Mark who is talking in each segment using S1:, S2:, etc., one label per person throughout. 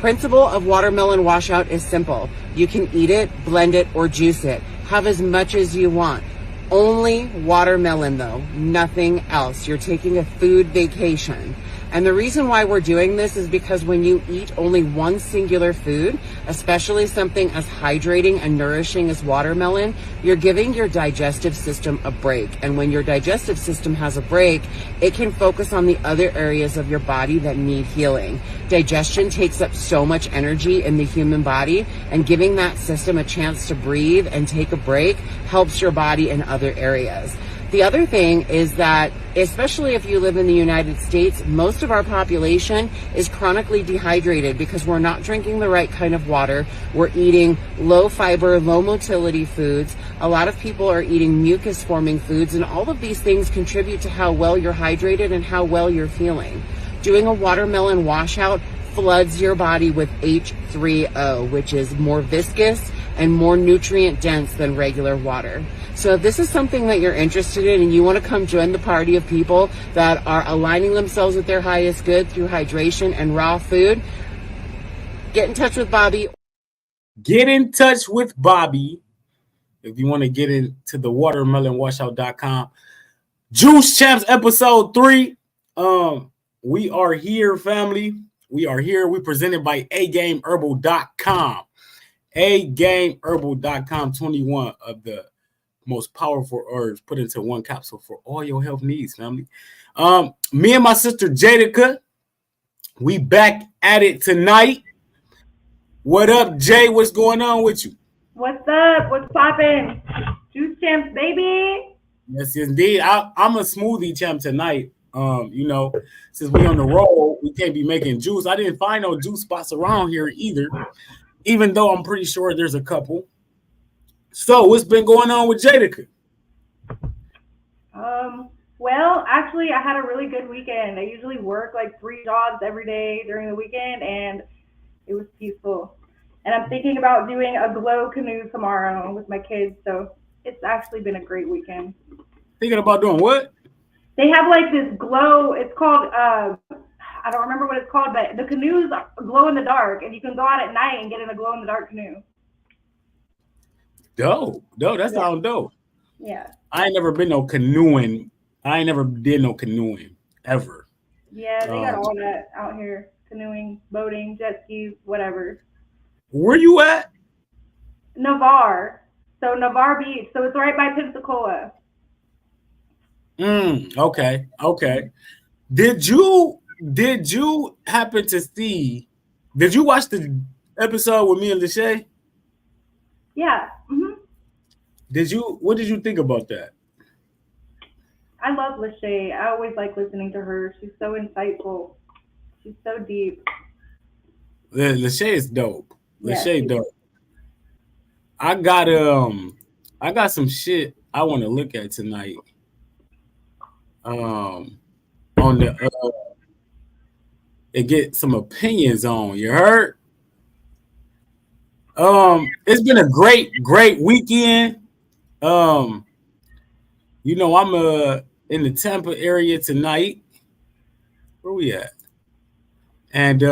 S1: principle of watermelon washout is simple. You can eat it, blend it, or juice it. Have as much as you want. Only watermelon though, nothing else. You're taking a food vacation. And the reason why we're doing this is because when you eat only one singular food, especially something as hydrating and nourishing as watermelon, you're giving your digestive system a break. And when your digestive system has a break, it can focus on the other areas of your body that need healing. Digestion takes up so much energy in the human body, and giving that system a chance to breathe and take a break helps your body in other areas. The other thing is that, especially if you live in the United States, most of our population is chronically dehydrated because we're not drinking the right kind of water. We're eating low fiber, low motility foods. A lot of people are eating mucus forming foods, and all of these things contribute to how well you're hydrated and how well you're feeling. Doing a watermelon washout floods your body with H3O, which is more viscous and more nutrient dense than regular water. So if this is something that you're interested in and you want to come join the party of people that are aligning themselves with their highest good through hydration and raw food, get in touch with Bobby.
S2: Get in touch with Bobby if you want to get into the watermelonwashout.com. Juice Champs episode 3. We are here, family. We are here. We presented by agameherbal.com. Agameherbal.com, 21 of the most powerful herbs put into one capsule for all your health needs, family. Me and my sister Jadica, we back at it tonight. What up, Jay? What's going on with you?
S3: What's up? What's poppin'? Juice Champs, baby.
S2: Yes, indeed. I'm a smoothie champ tonight. Since we on the road, we can't be making juice. I didn't find no juice spots around here either, even though I'm pretty sure there's a couple. So what's been going on with Jadica?
S3: Well, actually, I had a really good weekend. I usually work like 3 jobs every day during the weekend, and it was peaceful. And I'm thinking about doing a glow canoe tomorrow with my kids, so it's actually been a great weekend.
S2: Thinking about doing what?
S3: They have like this glow, it's called, I don't remember what it's called, but the canoes glow in the dark, and you can go out at night and get in a glow in the dark canoe.
S2: Dope. That sounds dope.
S3: Yeah.
S2: I ain't never been no canoeing. I ain't never did no canoeing ever.
S3: Yeah, they got all that out here. Canoeing, boating, jet skis, whatever.
S2: Where you at?
S3: Navarre. So Navarre Beach. So it's right by Pensacola.
S2: Okay. Did you happen to see? Did you watch the episode with me and Lachey?
S3: Yeah. Mm-hmm.
S2: What did you think about that?
S3: I love Lachey. I always like listening to her. She's so insightful. She's so deep.
S2: Lachey is dope. Lachey
S3: yeah,
S2: dope. I got some shit I want to look at tonight. On the and get some opinions on. You heard? It's been a great weekend. I'm in the Tampa area tonight. Where we at? And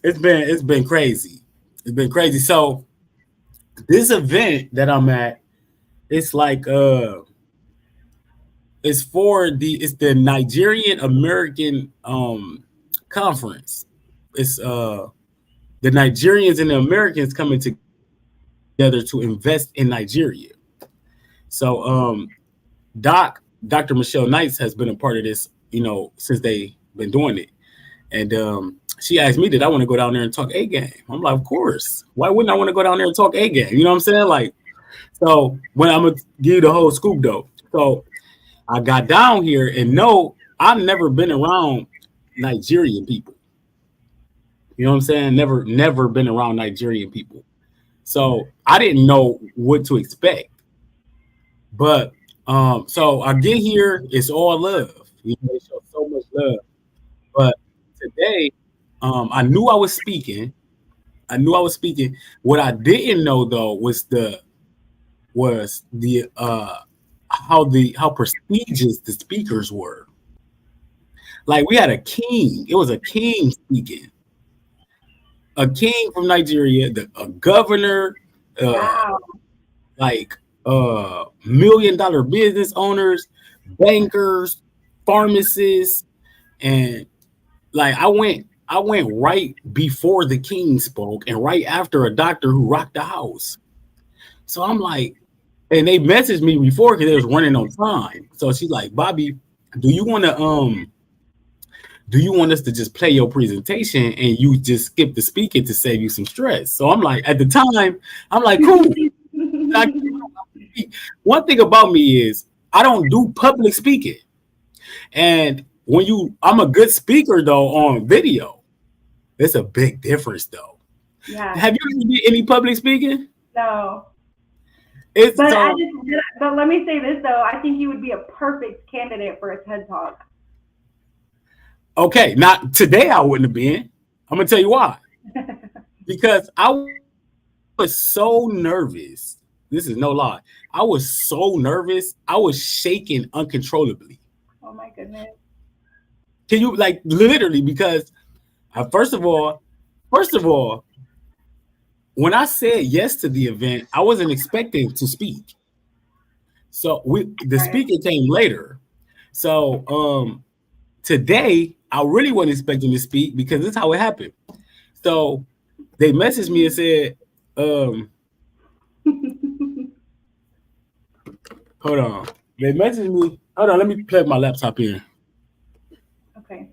S2: it's been crazy. It's been crazy. So this event that I'm at, it's like it's the Nigerian American conference. It's the Nigerians and the Americans coming together to invest in Nigeria. So Dr. Michelle Knights has been a part of this, since they've been doing it. And she asked me, did I want to go down there and talk A-game? I'm like, of course. Why wouldn't I want to go down there and talk A-game? You know what I'm saying? Like, so when I'm going to give you the whole scoop, though. So I got down here and I've never been around Nigerian people. You know what I'm saying? Never been around Nigerian people. So I didn't know what to expect. But so I get here, it's all love. They show so much love. But today, I knew I was speaking. What I didn't know though was how prestigious the speakers were. Like we had a king. It was a king speaking. a king from Nigeria, a governor,
S3: Wow.
S2: like $1 million business owners, bankers, pharmacists, and like I went right before the king spoke and right after a doctor who rocked the house. So I'm like, and they messaged me before because they was running on time. So she's like, Bobby, do you want to do you want us to just play your presentation and you just skip the speaking to save you some stress? So I'm like, at the time, I'm like, cool. One thing about me is I don't do public speaking. And I'm a good speaker though on video. It's a big difference though.
S3: Yeah.
S2: Have you did any public speaking?
S3: No.
S2: It's
S3: But
S2: so,
S3: but let me say this though, I think you would be a perfect candidate for a TED Talk.
S2: okay. Not today. I wouldn't have been. I'm gonna tell you why. Because I was so nervous. This is no lie. I was so nervous. I was shaking uncontrollably.
S3: Oh my goodness.
S2: Can you like literally? Because first of all, when I said yes to the event, I wasn't expecting to speak. So the
S3: Right.
S2: speaker came later. So today I really wasn't expecting to speak because this is how it happened. So they messaged me and said, hold on. They messaged me. Hold on, let me plug my laptop in.
S3: Okay.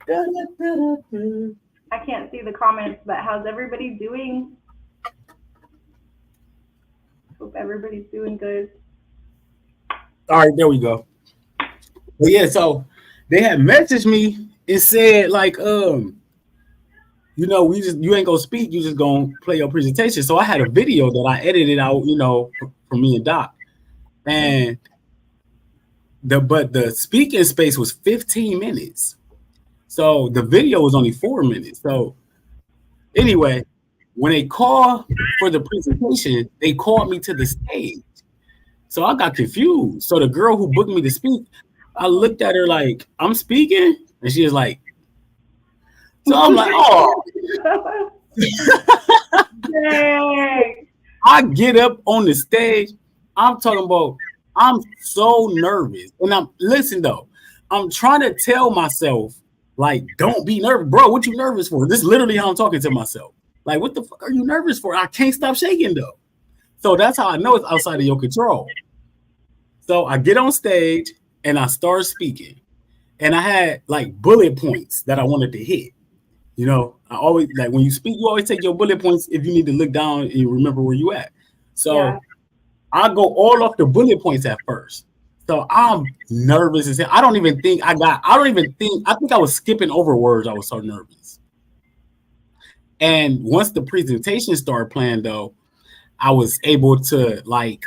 S3: I can't see the comments, but how's everybody doing? Hope everybody's doing good.
S2: All right, there we go. But yeah, so they had messaged me and said like, you ain't gonna speak, you just gonna play your presentation. So I had a video that I edited out, for me and Doc. And the speaking space was 15 minutes. So the video was only 4 minutes. So anyway, when they called for the presentation, they called me to the stage. So I got confused. So the girl who booked me to speak, I looked at her like, I'm speaking? And she was like, so I'm like, oh.
S3: Dang.
S2: I get up on the stage. I'm talking about, I'm so nervous. And listen though, I'm trying to tell myself, like, don't be nervous. Bro, what you nervous for? This is literally how I'm talking to myself. Like, what the fuck are you nervous for? I can't stop shaking though. So that's how I know it's outside of your control. So I get on stage and I start speaking. And I had like bullet points that I wanted to hit. I always like when you speak, you always take your bullet points if you need to look down and you remember where you at. So yeah. I go all off the bullet points at first. So I'm nervous as hell. I think I was skipping over words. I was so nervous. And once the presentation started playing though, I was able to like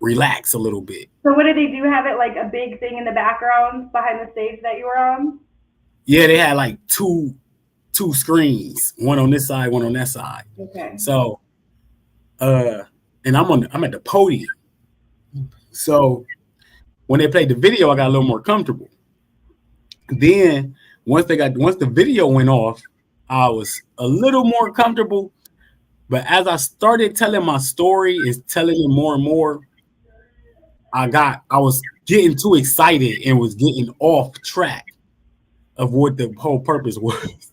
S2: relax a little bit.
S3: So what did they do? Have it like a big thing in the background behind the stage that you were on? Yeah,
S2: they had like two screens, one on this side, one on that side.
S3: Okay.
S2: So, and I'm at the podium. So when they played the video, I got a little more comfortable. Then once the video went off, I was a little more comfortable. But as I started telling my story and telling it more and more, I was getting too excited and was getting off track of what the whole purpose was.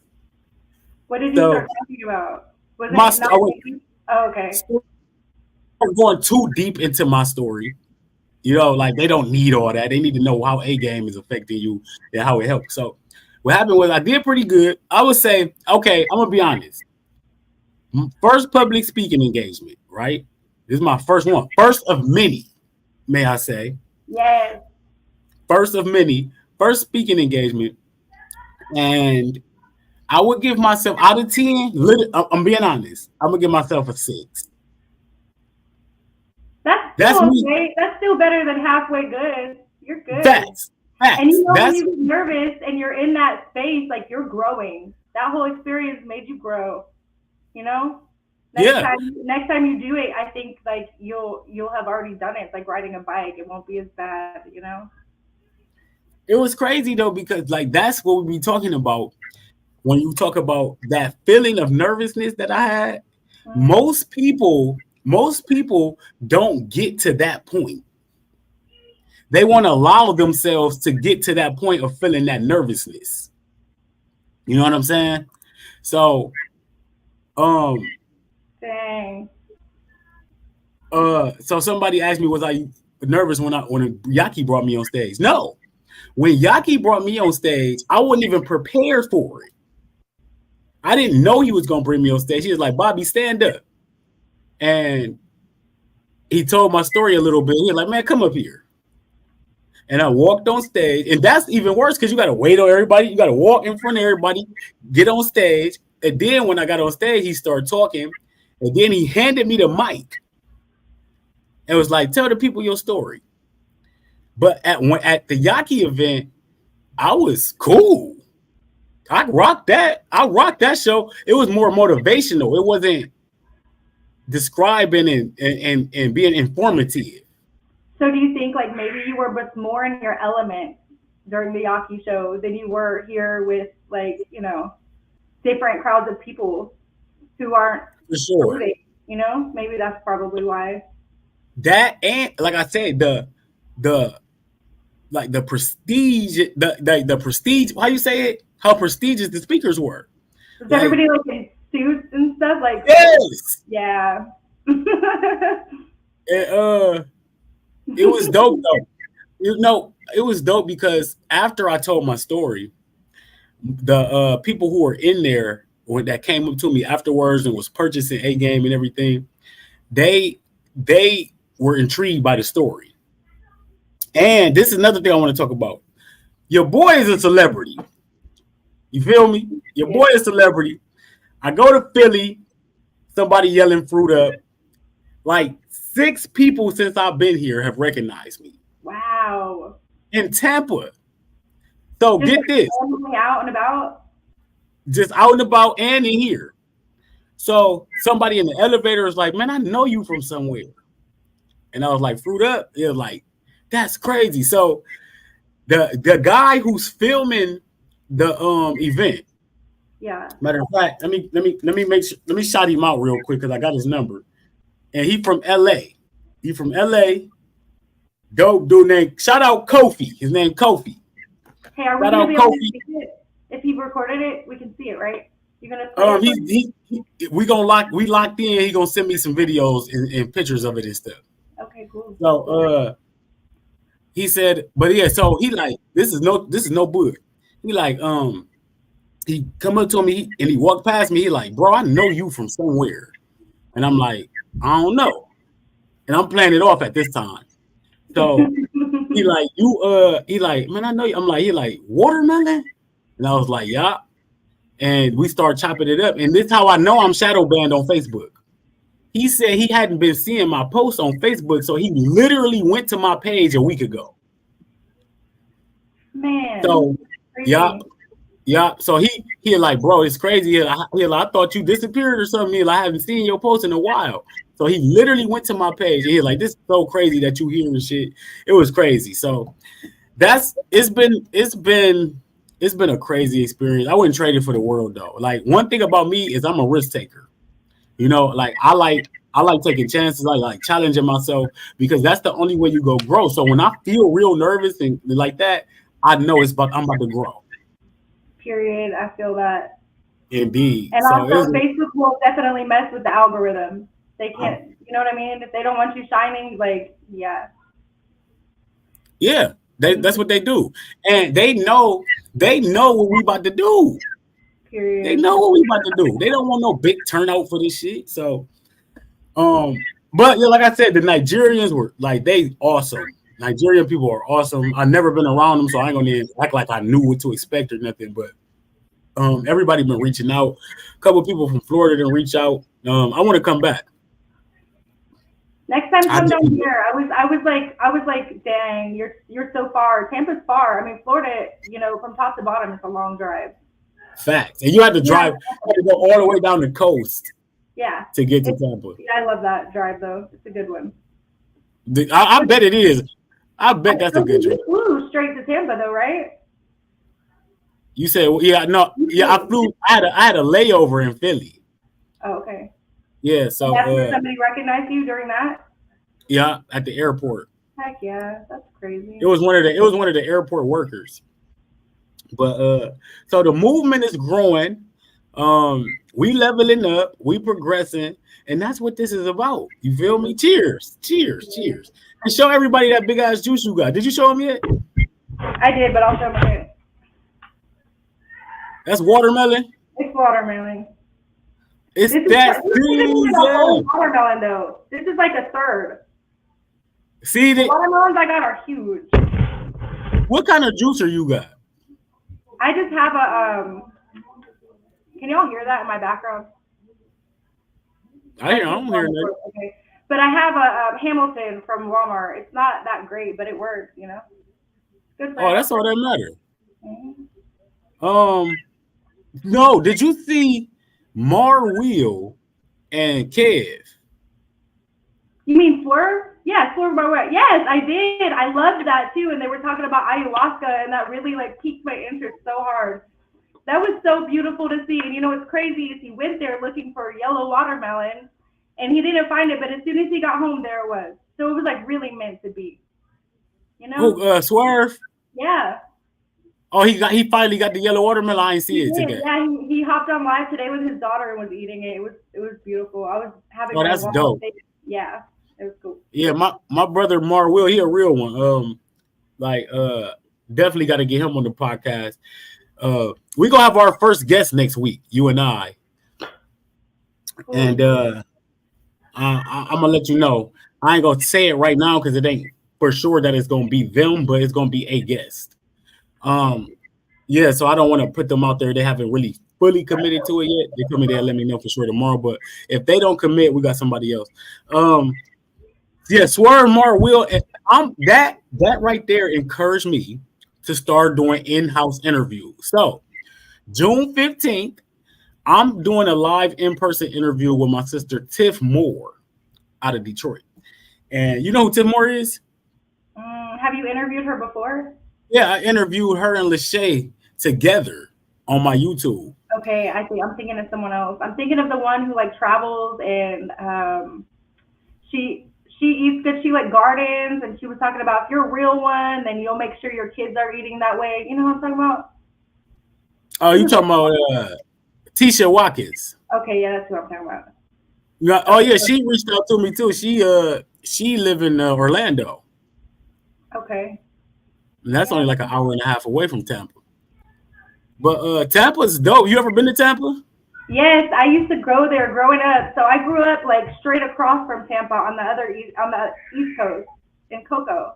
S3: What did you start talking about? Okay.
S2: I'm going too deep into my story. Like they don't need all that. They need to know how a game is affecting you and how it helps. So what happened was I did pretty good. I would say, okay, I'm gonna be honest. First public speaking engagement, right? This is my first one. First of many, may I say.
S3: Yes.
S2: First of many. First speaking engagement. And I would give myself out of 10, I'm being honest, I'm going to give myself a 6.
S3: That's still okay. That's still better than halfway good. You're good.
S2: Facts.
S3: And when you get nervous and you're in that space, like you're growing. That whole experience made you grow. Next time you do it, I think like you'll have already done it. It's like riding a bike. It won't be as bad,
S2: It was crazy though, because like that's what we be talking about. when you talk about that feeling of nervousness that I had,
S3: Mm-hmm.
S2: most people don't get to that point. They want to allow themselves to get to that point of feeling that nervousness. You know what I'm saying? So,
S3: Dang.
S2: so somebody asked me, was I nervous when Yaki brought me on stage? No. When Yaki brought me on stage, I wasn't even prepared for it. I didn't know he was gonna bring me on stage. He was like, Bobby, stand up. And he told my story a little bit. He was like, man, come up here. And I walked on stage, and that's even worse because you got to wait on everybody. You got to walk in front of everybody, get on stage. And then when I got on stage, he started talking, and then he handed me the mic and was like, tell the people your story. But at the Yaki event, I was cool. I rocked that. I rocked that show. It was more motivational. It wasn't describing and being informative.
S3: So do you think like maybe you were just more in your element during the Yaki show than you were here with like, you know, different crowds of people who aren't
S2: For sure.
S3: rooting, you know? Maybe that's probably why.
S2: That, and like I said, the prestige, the prestige, how you say it? How prestigious the speakers were.
S3: Was everybody like in suits and stuff? Like,
S2: yes.
S3: Yeah.
S2: It was dope though. You know, it was dope because after I told my story, the people who were in there that came up to me afterwards and was purchasing A Game and everything, they were intrigued by the story. And this is another thing I want to talk about. Your boy is a celebrity. You feel me? Your boy is a celebrity. I go to Philly, somebody yelling fruit up. Like 6 people since I've been here have recognized me.
S3: Wow.
S2: In Tampa. So
S3: Just
S2: get this.
S3: Out and about?
S2: Just out and about and in here. So somebody in the elevator is like, man, I know you from somewhere. And I was like, fruit up? They're like, that's crazy. So the guy who's filming the event.
S3: Yeah.
S2: Matter of fact, let me shout him out real quick because I got his number. And he from LA. He from LA. Dope dude named, shout out Kofi. His name Kofi.
S3: Hey, are we gonna be able to see it? If he recorded it, we can see it, right? You're gonna
S2: we locked in. He gonna send me some videos and pictures of it and stuff.
S3: Okay, cool.
S2: So he said, but yeah, so he like, this is no good. He like, he come up to me and he walked past me. He like, bro, I know you from somewhere. And I'm like, I don't know. And I'm playing it off at this time. So he like, he like, man, I know you. I'm like, he like, watermelon? And I was like, yeah. And we start chopping it up. And this is how I know I'm shadow banned on Facebook. He said he hadn't been seeing my posts on Facebook, so he literally went to my page a week ago.
S3: Man.
S2: So, yeah. So he like, bro, it's crazy. He like, I thought you disappeared or something. He like, I haven't seen your post in a while. So he literally went to my page. And he like, this is so crazy that you hear and shit. It was crazy. So it's been a crazy experience. I wouldn't trade it for the world though. Like one thing about me is I'm a risk taker. You know, like I like taking chances. I like challenging myself because that's the only way you go grow. So when I feel real nervous and like that, I know I'm about to grow.
S3: Period. I feel that.
S2: Indeed.
S3: And so also, Facebook will definitely mess with the algorithm. They can't, you know what I mean? If they don't want you shining, like, yeah.
S2: Yeah, that's what they do. And they know what we about to do.
S3: Period.
S2: They know what we about to do. They don't want no big turnout for this shit. So, but yeah, like I said, the Nigerians were like, they awesome. Nigerian people are awesome. I've never been around them, so I ain't gonna act like I knew what to expect or nothing. But everybody been reaching out. A couple of people from Florida didn't reach out. I want to come back.
S3: Next time, come down here. I was like, dang, you're so far. Tampa's far. I mean, Florida, you know, from top to bottom, it's a long drive.
S2: Facts, and you had to drive. You had to go all the way down the coast.
S3: Yeah.
S2: To get to Tampa.
S3: Yeah, I love that drive though. It's a good one.
S2: I bet it is. I bet that's a good drive.
S3: Flew straight to Tampa though, right?
S2: You said, yeah, no, yeah. I flew. I had a layover in Philly.
S3: Oh, okay.
S2: Yeah,
S3: And
S2: so
S3: that's where somebody recognized you during that?
S2: yeah, at the airport.
S3: Heck yeah, that's crazy.
S2: It was one of the airport workers. But so the movement is growing. We leveling up, we progressing, and that's what this is about. You feel me? Cheers, cheers, cheers. And show everybody that big ass juice you got. Did you show them yet?
S3: I did, but I'll show them again.
S2: That's watermelon.
S3: It's watermelon.
S2: It's
S3: This
S2: that
S3: is a whole
S2: season.
S3: watermelon though. This is like a third.
S2: See
S3: The
S2: that?
S3: watermelons I got are huge.
S2: What kind of juicer you got?
S3: I just have a can y'all hear that in my background?
S2: I don't hear that.
S3: Okay. But I have a Hamilton from Walmart. It's not that great, but it works, you know. Good for
S2: That's all that matters.
S3: Mm-hmm.
S2: No, did you see Mar Wheel and Kev?
S3: You mean Swerve? Yeah, Swerve by what? Yes, I did. I loved that too. And they were talking about ayahuasca, and that really like piqued my interest so hard. That was so beautiful to see. And you know what's crazy is he went there looking for yellow watermelon, and he didn't find it. But as soon as he got home, there it was. So it was like really meant to be. You know?
S2: Who, Swerve?
S3: Yeah.
S2: Oh, he finally got the yellow watermelon. I ain't see it today.
S3: Yeah, he hopped on live today with his daughter and was eating it. It was beautiful. I was having.
S2: Oh, that's dope.
S3: Yeah, it was cool.
S2: Yeah, my brother Mar Will, he a real one. Definitely got to get him on the podcast. We gonna have our first guest next week, you and I. Cool. And I'm gonna let you know. I ain't gonna say it right now because it ain't for sure that it's gonna be them, but it's gonna be a guest. Yeah, so I don't want to put them out there. They haven't really fully committed to it yet. They come in there and let me know for sure tomorrow. But if they don't commit, we got somebody else. Yeah, Swerve Mar Will. That right there encouraged me to start doing in-house interviews. So June 15th, I'm doing a live in-person interview with my sister Tiff Moore out of Detroit. And you know who Tiff Moore is?
S3: Have you interviewed her before?
S2: Yeah, I interviewed her and Lachey together on my YouTube.
S3: Okay, I'm thinking of someone else. I'm thinking of the one who like travels and she eats good. She like gardens, and she was talking about if you're a real one, then you'll make sure your kids are eating that way. You know what I'm talking about?
S2: Oh, you talking about Tisha Watkins?
S3: Okay, yeah, that's who I'm talking about.
S2: Yeah. Oh yeah, she reached out to me too. She live in Orlando.
S3: Okay.
S2: And that's only like an hour and a half away from Tampa. But Tampa's dope. You ever been to Tampa?
S3: Yes, I used to go there growing up. So I grew up like straight across from Tampa on the East Coast in Cocoa.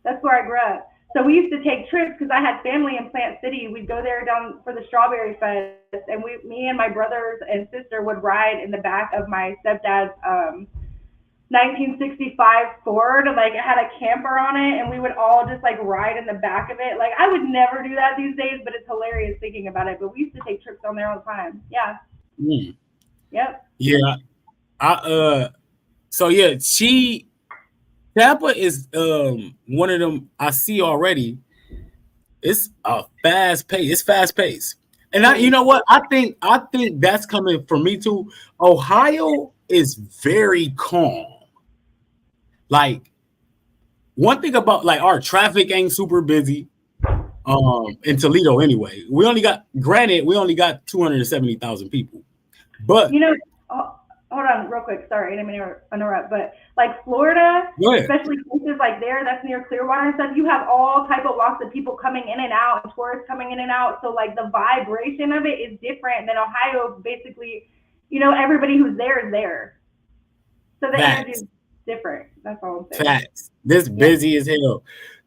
S3: That's where I grew up. So we used to take trips because I had family in Plant City. We'd go there down for the Strawberry Fest, and me and my brothers and sister would ride in the back of my stepdad's 1965 Ford. Like it had a camper on it, and we would all just like ride in the back of it. Like I would never do that these days, but it's hilarious thinking about it. But we used to take trips on there all the time. Yeah. Yep.
S2: Yeah. So yeah, Tampa is one of them I see already. It's a fast pace. It's fast paced. And you know what? I think that's coming for me too. Ohio is very calm. Like one thing about like our traffic ain't super busy. In Toledo anyway. We only got 270,000 people. But
S3: you know, hold on real quick. Sorry, I didn't mean to interrupt, but like Florida, especially places like there that's near Clearwater and stuff, you have all type of walks of people coming in and out and tourists coming in and out. So like the vibration of it is different than Ohio. Basically, you know, everybody who's there is there. So the energy is different. That's all I'm saying.
S2: Facts. This busy as hell.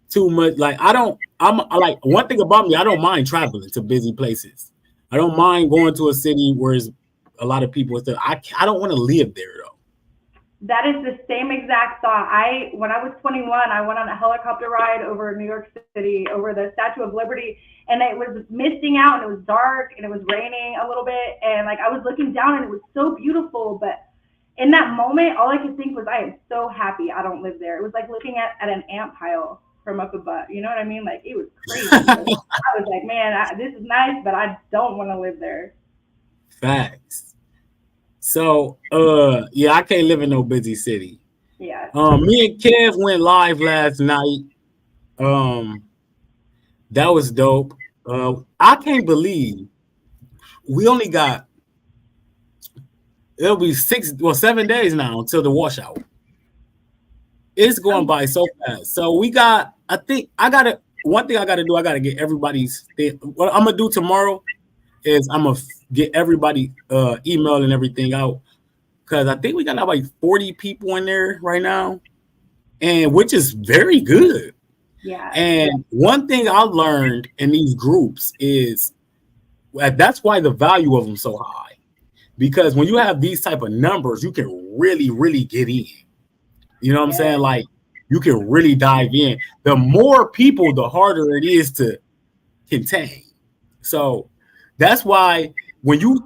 S2: Too much. Like I'm like one thing about me, I don't mind traveling to busy places. I don't mind going to a city where there's a lot of people. I don't want to live there though.
S3: That is the same exact thought. When I was 21, I went on a helicopter ride over New York City, over the Statue of Liberty, and it was misting out and it was dark and it was raining a little bit, and like I was looking down and it was so beautiful, but in that moment, all I could think was, I am so happy I don't live there. It was like looking at an ant pile. from up above. You know what I mean? Like, it was crazy. I was like, man, this is nice, but I don't want to live there.
S2: Facts. So, yeah, I can't live in no busy city.
S3: Yeah.
S2: Me and Kev went live last night. That was dope. I can't believe we only got, it'll be 7 days now until the washout. It's going by so fast. So we got, one thing I gotta do, I gotta get everybody's thing. What I'm gonna do tomorrow is I'm gonna get everybody email and everything out, because I think we got like 40 people in there right now, and which is very good.
S3: Yeah.
S2: And one thing I learned in these groups is that's why the value of them so high, because when you have these type of numbers, you can really, really get in. You know what I'm saying? Like, you can really dive in. The more people, the harder it is to contain. So that's why when you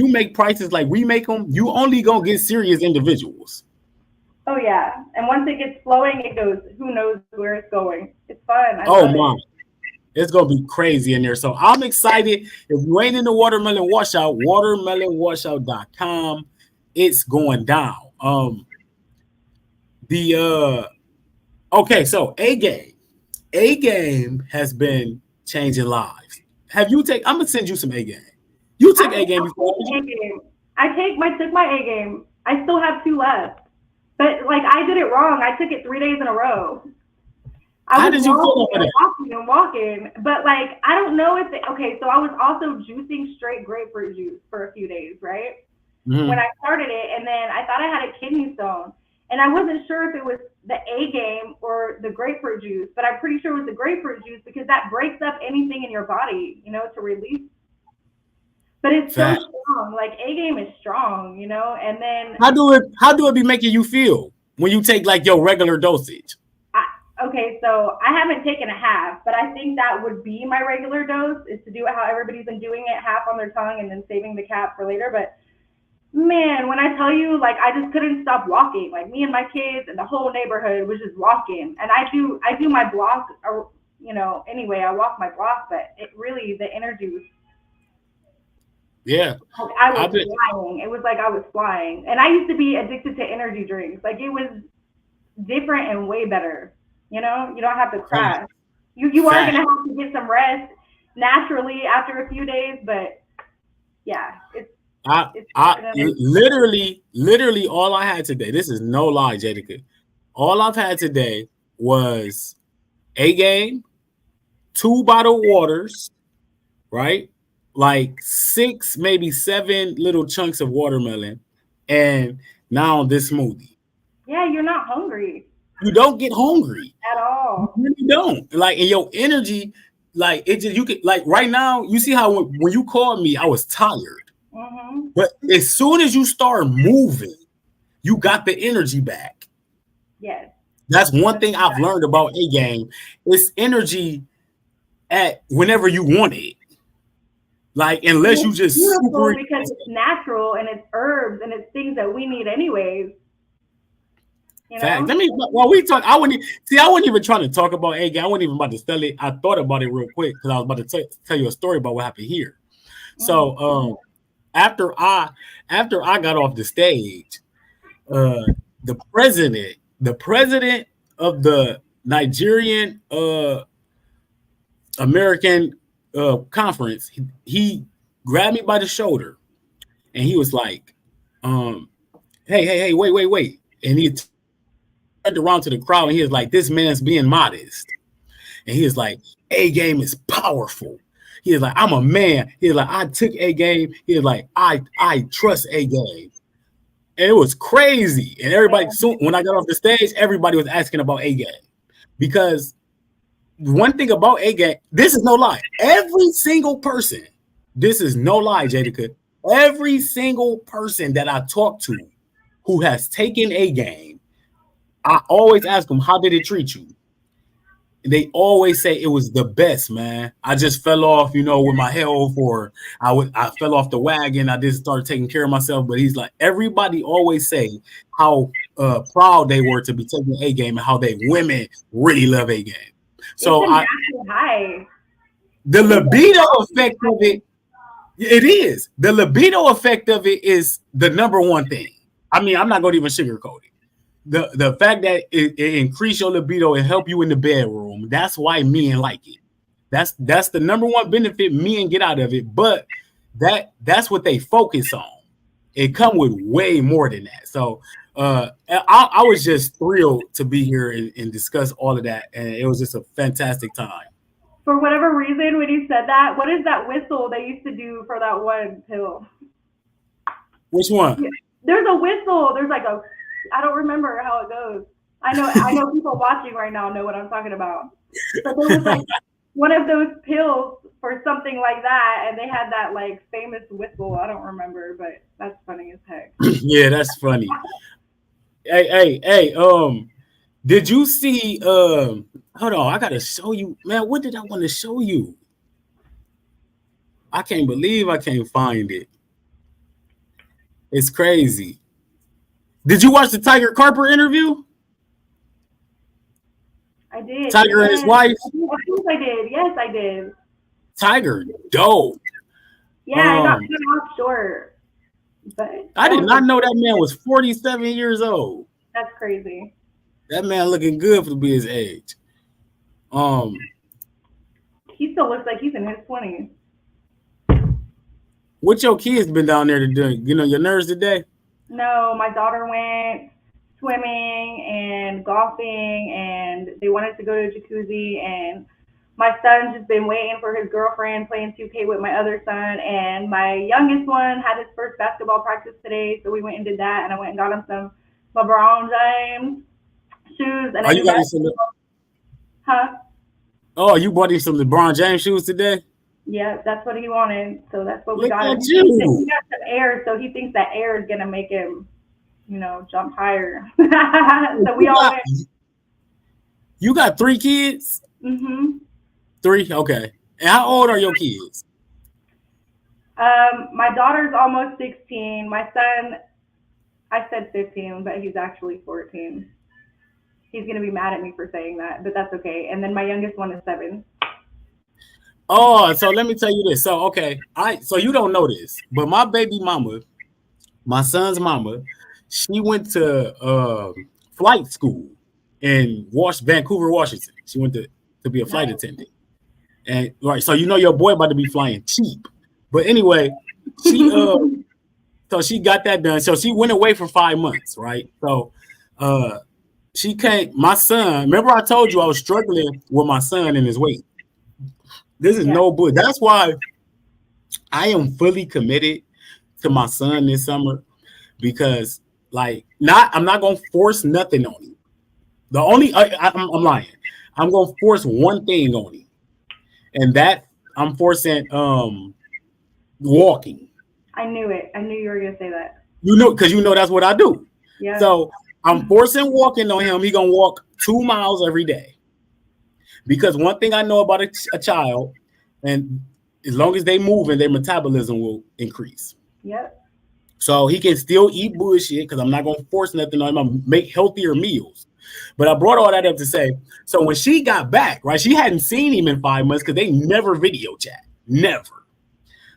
S2: make prices like we make them, you only gonna get serious individuals.
S3: Oh yeah, and once it gets flowing, it goes. Who knows where it's going? It's fun.
S2: Oh my, it's gonna be crazy in there. So I'm excited. If you ain't in the watermelon washout, watermelonwashout.com, it's going down. Okay, so A Game has been changing lives. Have you take? I'm gonna send you some A Game. You took A Game before.
S3: I took my A Game. I still have 2 left, but like, I did it wrong. I took it 3 days in a row.
S2: How did you feel about
S3: it? Walking, but like, I don't know if okay. So I was also juicing straight grapefruit juice for a few days, right? Mm-hmm. When I started it, and then I thought I had a kidney stone. And I wasn't sure if it was the A Game or the grapefruit juice, but I'm pretty sure it was the grapefruit juice, because that breaks up anything in your body, you know, to release. But it's so strong. Like, A Game is strong, you know. And then
S2: how do it be making you feel when you take like your regular dosage?
S3: Okay, so I haven't taken a half, but I think that would be my regular dose, is to do it how everybody's been doing it, half on their tongue and then saving the cap for later. But man, when I tell you, like, I just couldn't stop walking. Like, me and my kids and the whole neighborhood was just walking. And I do my block, or, you know, anyway, I walk my block, but it really, the energy was,
S2: yeah.
S3: Like, I was flying. It was like I was flying. And I used to be addicted to energy drinks. Like, it was different and way better. You know, you don't have to crash. You are going to have to get some rest naturally after a few days, but yeah,
S2: literally all I had today, this is no lie, Jadica. All I've had today was A Game, 2 bottled waters, right? Like 6, maybe 7 little chunks of watermelon, and now this smoothie.
S3: Yeah, you're not hungry.
S2: You don't get hungry
S3: at all.
S2: You really don't. Like, in your energy, like, it just, you could, like, right now, you see how when you called me, I was tired. Mm-hmm. But as soon as you start moving, you got the energy back.
S3: Yes.
S2: That's one thing I've learned about A Game. It's energy at whenever you want it. Like, unless you just
S3: super, because it's natural and it's herbs and it's things that we need anyways. You know?
S2: Fact. While we talk, I wasn't even trying to talk about A Game. I wasn't even about to tell it. I thought about it real quick because I was about to tell you a story about what happened here. Mm-hmm. So after I got off the stage, the president of the Nigerian American conference, he grabbed me by the shoulder and he was like, hey, wait. And he turned around to the crowd and he was like, this man's being modest. And he was like, A Game is powerful. He was like, I'm a man. He was like, I took A Game. He was like, I trust A Game. And it was crazy. And everybody, soon when I got off the stage, everybody was asking about A Game. Because one thing about A Game, this is no lie. Every single person, this is no lie, Jadica. Every single person that I talk to who has taken A Game, I always ask them, how did it treat you? And they always say it was the best, man. I just fell off, with my health, or I fell off the wagon. I just started taking care of myself. But he's like, everybody always say how proud they were to be taking A Game and how women really love A Game. So
S3: it's a natural high.
S2: the libido effect of it is. The libido effect of it is the number one thing. I mean, I'm not going to even sugarcoat it. The fact that it increase your libido and help you in the bedroom, that's why men like it. That's the number one benefit men get out of it. But that's what they focus on. It come with way more than that. So I was just thrilled to be here and discuss all of that, and it was just a fantastic time.
S3: For whatever reason, when you said that, what is that whistle they used to do for that one pill?
S2: Which one?
S3: There's a whistle. There's like a, I don't remember how it goes. I know people watching right now know what I'm talking about. But there was like one of those pills for something like that, and they had that like famous whistle. I don't remember, but that's funny as heck.
S2: Yeah, that's funny. Hey, did you see hold on, I gotta show you, man. What did I want to show you? I can't believe I can't find it. It's crazy. Did you watch the Tiger Carper interview?
S3: I did.
S2: Tiger and his wife?
S3: Of course I did. Yes, I did.
S2: Tiger, dope.
S3: Yeah, I got cut off short. But
S2: I did not know that man was 47 years old.
S3: That's crazy.
S2: That man looking good to be his age.
S3: He still looks like he's in his 20s.
S2: What your kids been down there to do? You know, your nerves today?
S3: No, my daughter went swimming and golfing, and they wanted to go to a jacuzzi, and my son's just been waiting for his girlfriend playing 2K with my other son, and my youngest one had his first basketball practice today, so we went and did that, and I went and got him some LeBron James shoes. And
S2: you got him some?
S3: Huh?
S2: Oh, you bought him some LeBron James shoes today?
S3: Yeah, that's what he wanted, so that's what we
S2: Look
S3: got him.
S2: at you.
S3: He got some air, so he thinks that air is gonna make him, jump higher. So we all went.
S2: You got 3 kids?
S3: Mhm.
S2: 3? Okay. And how old are your kids?
S3: My daughter's almost 16. My son, I said 15, but he's actually 14. He's gonna be mad at me for saying that, but that's okay. And then my youngest one is 7.
S2: Oh, so let me tell you this. So, okay. So you don't know this, but my baby mama, my son's mama, she went to flight school in Vancouver, Washington. She went to be a flight attendant. And right, so your boy about to be flying cheap. But anyway, she so she got that done. So she went away for 5 months, right? So she came, my son, remember I told you I was struggling with my son and his weight. This is no bull. That's why I am fully committed to my son this summer, because I'm not gonna force nothing on him. The only I'm lying. I'm gonna force one thing on him, and that I'm forcing walking.
S3: I knew it. I knew you were gonna say that.
S2: Because that's what I do.
S3: Yeah.
S2: So I'm forcing walking on him. He gonna walk 2 miles every day. Because one thing I know about a child, and as long as they move, and their metabolism will increase.
S3: Yep.
S2: So he can still eat bullshit, because I'm not gonna force nothing on him. I'm gonna make healthier meals. But I brought all that up to say, so when she got back, right, she hadn't seen him in 5 months because they never video chat. Never.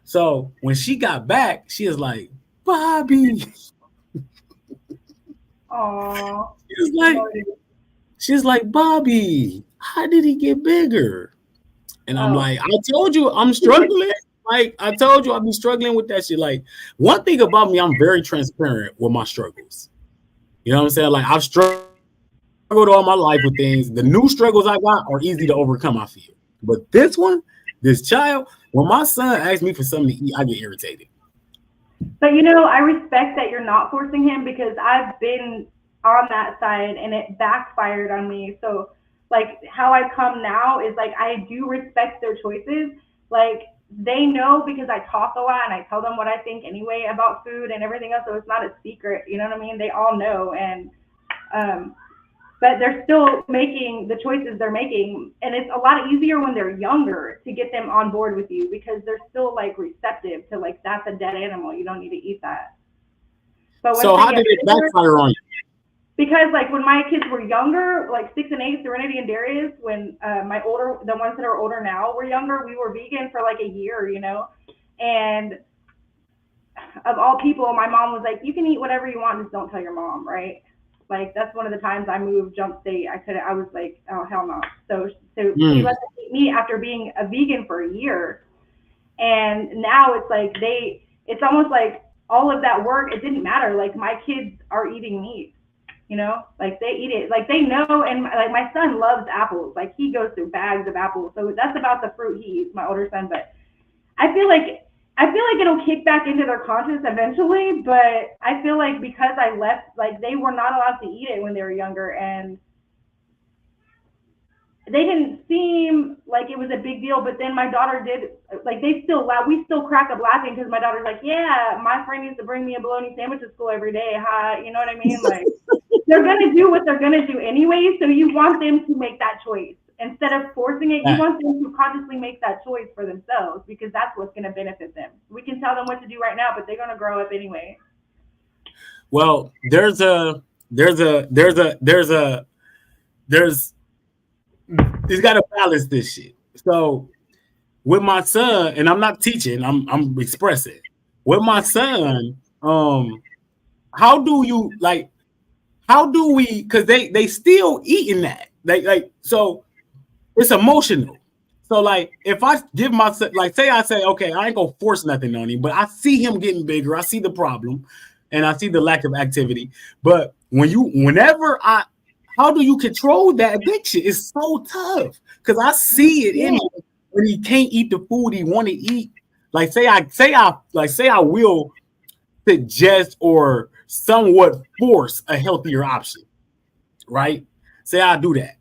S2: So when she got back, she was like, Bobby.
S3: Aww.
S2: She's like, Bobby, how did he get bigger? And I'm like, I told you I'm struggling. Like, I told you I've been struggling with that shit. Like, one thing about me, I'm very transparent with my struggles. You know what I'm saying? Like, I've struggled all my life with things. The new struggles I got are easy to overcome, I feel. But this child, when my son asks me for something to eat, I get irritated.
S3: But I respect that you're not forcing him, because I've been on that side and it backfired on me. So like how I come now is like I do respect their choices. Like they know, because I talk a lot and I tell them what I think anyway about food and everything else. So it's not a secret, you know what I mean? They all know. And but they're still making the choices they're making. And it's a lot easier when they're younger to get them on board with you, because they're still like receptive to like, that's a dead animal. You don't need to eat that. But
S2: so how did it backfire on you?
S3: because like when my kids were younger, like 6 and 8, Serenity and Darius, when the ones that are older now were younger, we were vegan for like a year, you know, and of all people, my mom was like, you can eat whatever you want, just don't tell your mom, right? Like that's one of the times I moved jump state. I was like, oh hell no. So she let them eat meat after being a vegan for a year. And now it's like it's almost like all of that work, it didn't matter. Like my kids are eating meat, you know, like they eat it, like they know. And like my son loves apples. Like he goes through bags of apples. So that's about the fruit he eats, my older son. But I feel like it'll kick back into their conscience eventually, but I feel like because I left, like they were not allowed to eat it when they were younger, and they didn't seem like it was a big deal. But then my daughter did, like we still crack up laughing because my daughter's like, yeah, my friend used to bring me a bologna sandwich to school every day. Hi, you know what I mean? Like they're gonna do what they're gonna do anyway, so you want them to make that choice. Instead of forcing it, you want them to consciously make that choice for themselves, because that's what's going to benefit them. We can tell them what to do right now, but they're going to grow up anyway.
S2: Well, there's you got to balance this shit. So with my son, and I'm not teaching, I'm expressing. With my son, how do we, because they still eating that. So it's emotional. So like if I give myself, like I say, okay, I ain't gonna force nothing on him, but I see him getting bigger, I see the problem, and I see the lack of activity. But how do you control that addiction? It's so tough because I see it in him when he can't eat the food he want to eat. Like say I will suggest or somewhat force a healthier option, right? Say I do that.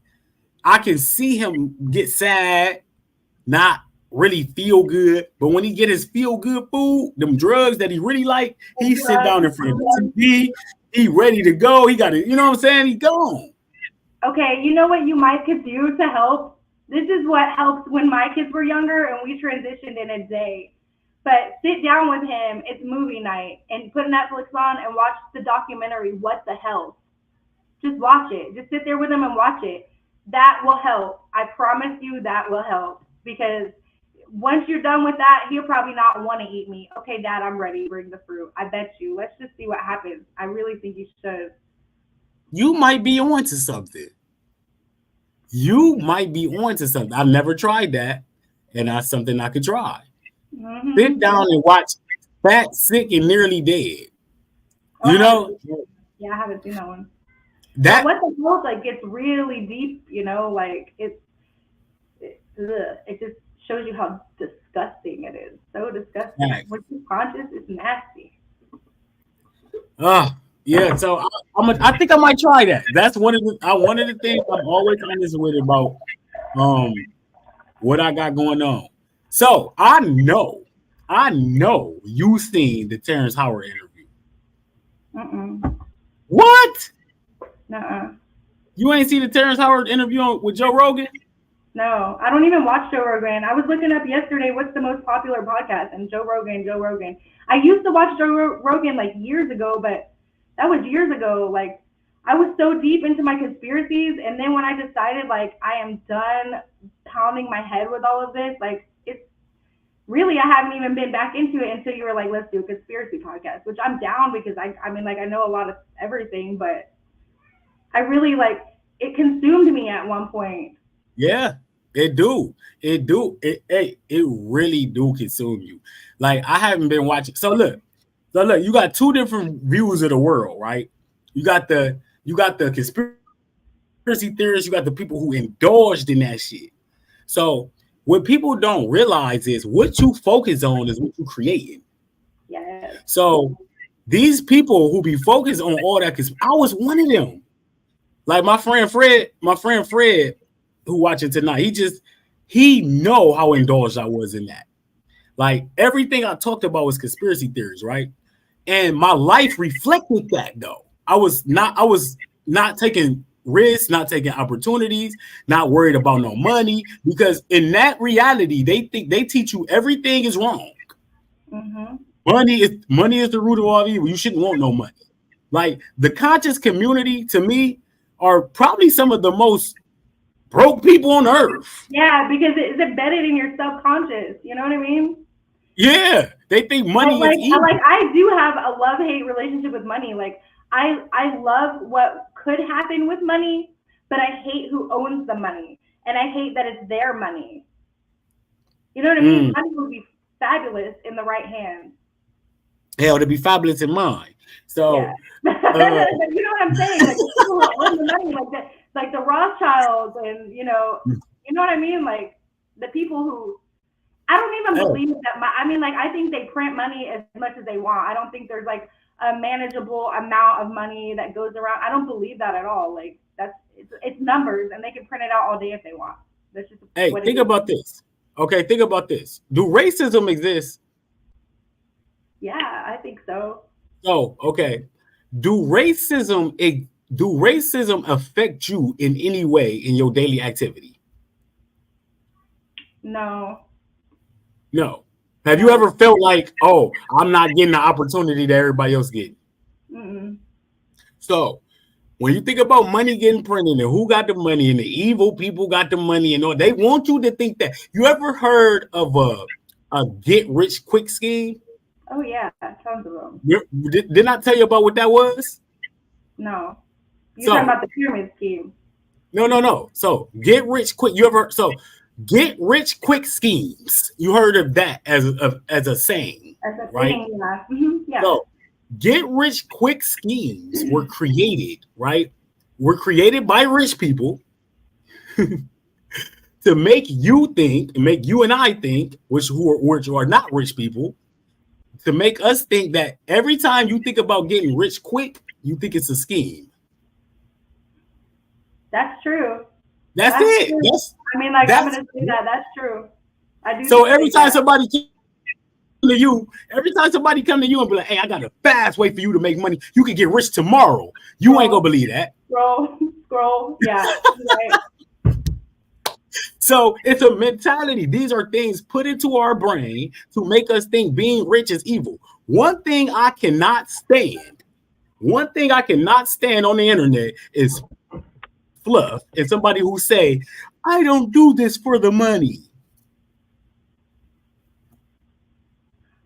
S2: I can see him get sad, not really feel good. But when he get his feel good food, them drugs that he really like, he sit down in front of the TV, he ready to go. He got it, you know what I'm saying? He gone.
S3: Okay, you know what you might could do to help? This is what helped when my kids were younger and we transitioned in a day. But sit down with him, it's movie night, and put Netflix on and watch the documentary, What the Hell? Just watch it. Just sit there with him and watch it. That will help. I promise you that will help, because once you're done with that, he'll probably not want to eat meat. Okay, Dad, I'm ready. Bring the fruit. I bet you. Let's just see what happens. I really think you should.
S2: You might be onto something. I've never tried that, and that's something I could try. Mm-hmm. Sit down and watch Fat, Sick, and Nearly Dead. You know?
S3: Yeah, I haven't seen that one. That What the Hell like gets really deep, you know, like it just shows you how disgusting it is. So disgusting. Nice. When you're conscious, it's nasty.
S2: Yeah. So I think I might try that. That's one of the things I'm always honest with about what I got going on. So I know you seen the Terrence Howard interview. What?
S3: Nuh-uh.
S2: You ain't seen the Terrence Howard interview with Joe Rogan?
S3: No, I don't even watch Joe Rogan. I was looking up yesterday what's the most popular podcast, and Joe Rogan. I used to watch Joe Rogan like years ago, but that was years ago. Like I was so deep into my conspiracies, and then when I decided like I am done pounding my head with all of this, like it's really, I haven't even been back into it until you were like, let's do a conspiracy podcast, which I'm down because I mean like I know a lot of everything, but I really like it consumed me at one point.
S2: Yeah, it really do consume you. Like I haven't been watching. So look, you got two different views of the world, right? You got the conspiracy theorists, you got the people who indulged in that shit. So what people don't realize is what you focus on is what you creating.
S3: Yeah.
S2: So these people who be focused on all that, because I was one of them. Like my friend Fred, who watching tonight, he know how indulged I was in that. Like everything I talked about was conspiracy theories, right? And my life reflected that though. I was not taking risks, not taking opportunities, not worried about no money, because in that reality, they teach you everything is wrong. Mm-hmm. Money is the root of all evil. You shouldn't want no money. Like the conscious community to me are probably some of the most broke people on earth.
S3: Yeah, because it's embedded in your subconscious. You know what I mean?
S2: Yeah, they think money is evil.
S3: Like I do have a love-hate relationship with money. Like I love what could happen with money, but I hate who owns the money, and I hate that it's their money. You know what I mean? Money would be fabulous in the right hands.
S2: Hell, to be fabulous in mine. So,
S3: yeah. You know what I'm saying? Like the people who own the money, like the Rothschilds, and you know what I mean? Like the people who, I don't even believe that. I mean, like I think they print money as much as they want. I don't think there's like a manageable amount of money that goes around. I don't believe that at all. Like it's numbers, and they can print it out all day if they want. That's just
S2: think about this. Okay, think about this. Do racism exist?
S3: Yeah, I think so.
S2: Oh, okay. Do racism affect you in any way in your daily activity?
S3: No.
S2: No. Have you ever felt like, oh, I'm not getting the opportunity that everybody else getting?
S3: Mm-mm.
S2: So when you think about money getting printed and who got the money and the evil people got the money and all, they want you to think that. You ever heard of a get rich quick scheme?
S3: Oh yeah, tons of them.
S2: Didn't I tell you about what that was?
S3: No. You're talking about the pyramid scheme.
S2: No. So get rich quick. Get rich quick schemes. You heard of that as a saying,
S3: as a
S2: right?
S3: Thing, yeah. Mm-hmm, yeah.
S2: So get rich quick schemes were created, right? Were created by rich people to make you think, make you and I think, which are not rich people, to make us think that every time you think about getting rich quick, you think it's a scheme.
S3: That's true.
S2: That's it.
S3: True. I'm gonna say that. That's true. I do.
S2: So every time somebody come to you and be like, "Hey, I got a fast way for you to make money. You can get rich tomorrow." You ain't gonna believe that.
S3: Scroll. Yeah. Right.
S2: So it's a mentality. These are things put into our brain to make us think being rich is evil. One thing I cannot stand on the internet is fluff and somebody who say, I don't do this for the money.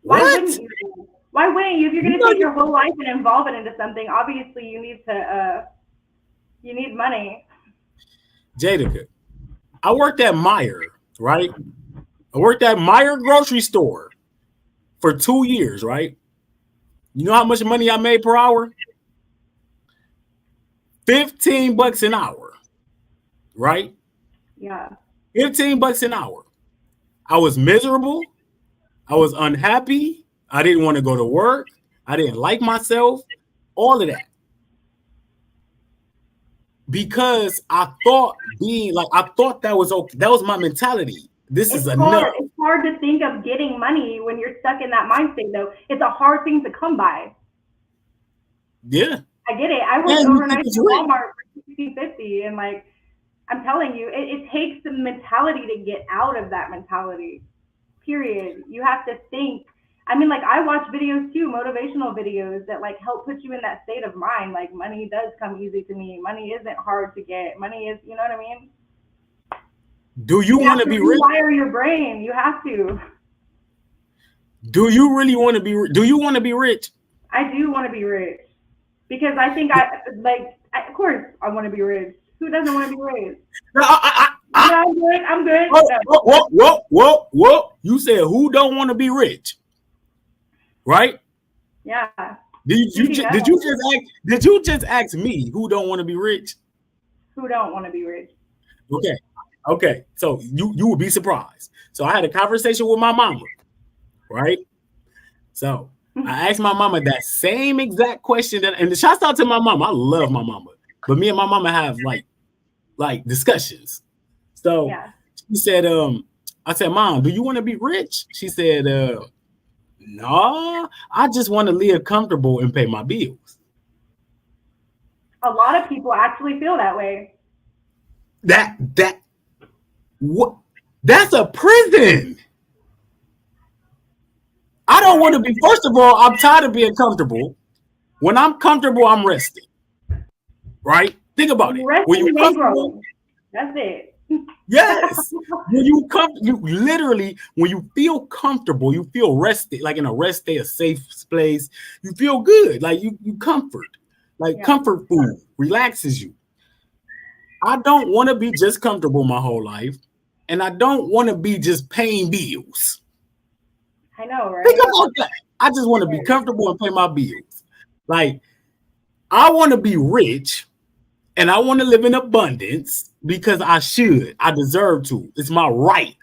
S3: Why wouldn't you? If you're going to take your whole life and involve it into something, obviously you need money.
S2: Jada, I worked at Meijer, right? I worked at Meijer grocery store for 2 years, right? You know how much money I made per hour? $15 an hour, right?
S3: Yeah.
S2: $15 an hour. I was miserable. I was unhappy. I didn't want to go to work. I didn't like myself. All of that. Because I thought that was okay. That was my mentality. It's
S3: hard to think of getting money when you're stuck in that mind state, though. It's a hard thing to come by.
S2: Yeah.
S3: I get it. I worked overnight at Walmart for $50, and I'm telling you, it takes the mentality to get out of that mentality. Period. You have to think. I watch videos too, motivational videos that help put you in that state of mind. Like, money does come easy to me. Money isn't hard to get. Money is, you know what I mean?
S2: Do you want to be rich?
S3: Rewire your brain. You have to.
S2: Do you really want to be? Do you want to be rich?
S3: I do want to be rich because I think of course I want to be rich. Who doesn't want to be rich? I'm good.
S2: Whoa. You said who don't want to be rich? Right?
S3: Yeah.
S2: Did you just ask me who don't want to be rich?
S3: Who don't want to be rich?
S2: Okay. So you would be surprised. So I had a conversation with my mama, right? So I asked my mama that same exact question and shouts out to my mama. I love my mama, but me and my mama have like discussions. So yeah. She said, I said, Mom, do you want to be rich? She said, no, I just want to live comfortable and pay my bills.
S3: A lot of people actually feel that way.
S2: What? That's a prison. I don't want to be. First of all, I'm tired of being comfortable. When I'm comfortable, I'm resting. Right? Think about it. When you comfortable,
S3: that's it.
S2: Yes. When you literally, when you feel comfortable, you feel rested, like in a rest day, a safe place, you feel good. Like you comfort. Like comfort food relaxes you. I don't want to be just comfortable my whole life. And I don't want to be just paying bills.
S3: I know, right?
S2: Think about that. I just want to be comfortable and pay my bills. Like, I want to be rich and I want to live in abundance because I should. I deserve to. It's my right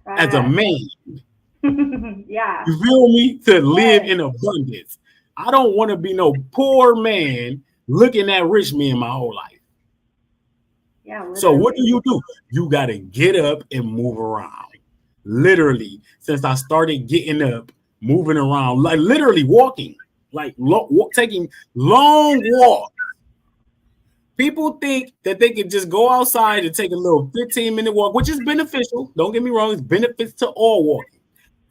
S2: as a man.
S3: Yeah.
S2: You feel me? To live in abundance. I don't want to be no poor man looking at rich men my whole life.
S3: Yeah. Literally.
S2: So what do? You got to get up and move around. Literally, since I started getting up, moving around, like literally walking, like taking long walks. People think that they can just go outside and take a little 15-minute walk, which is beneficial. Don't get me wrong, it's benefits to all walking.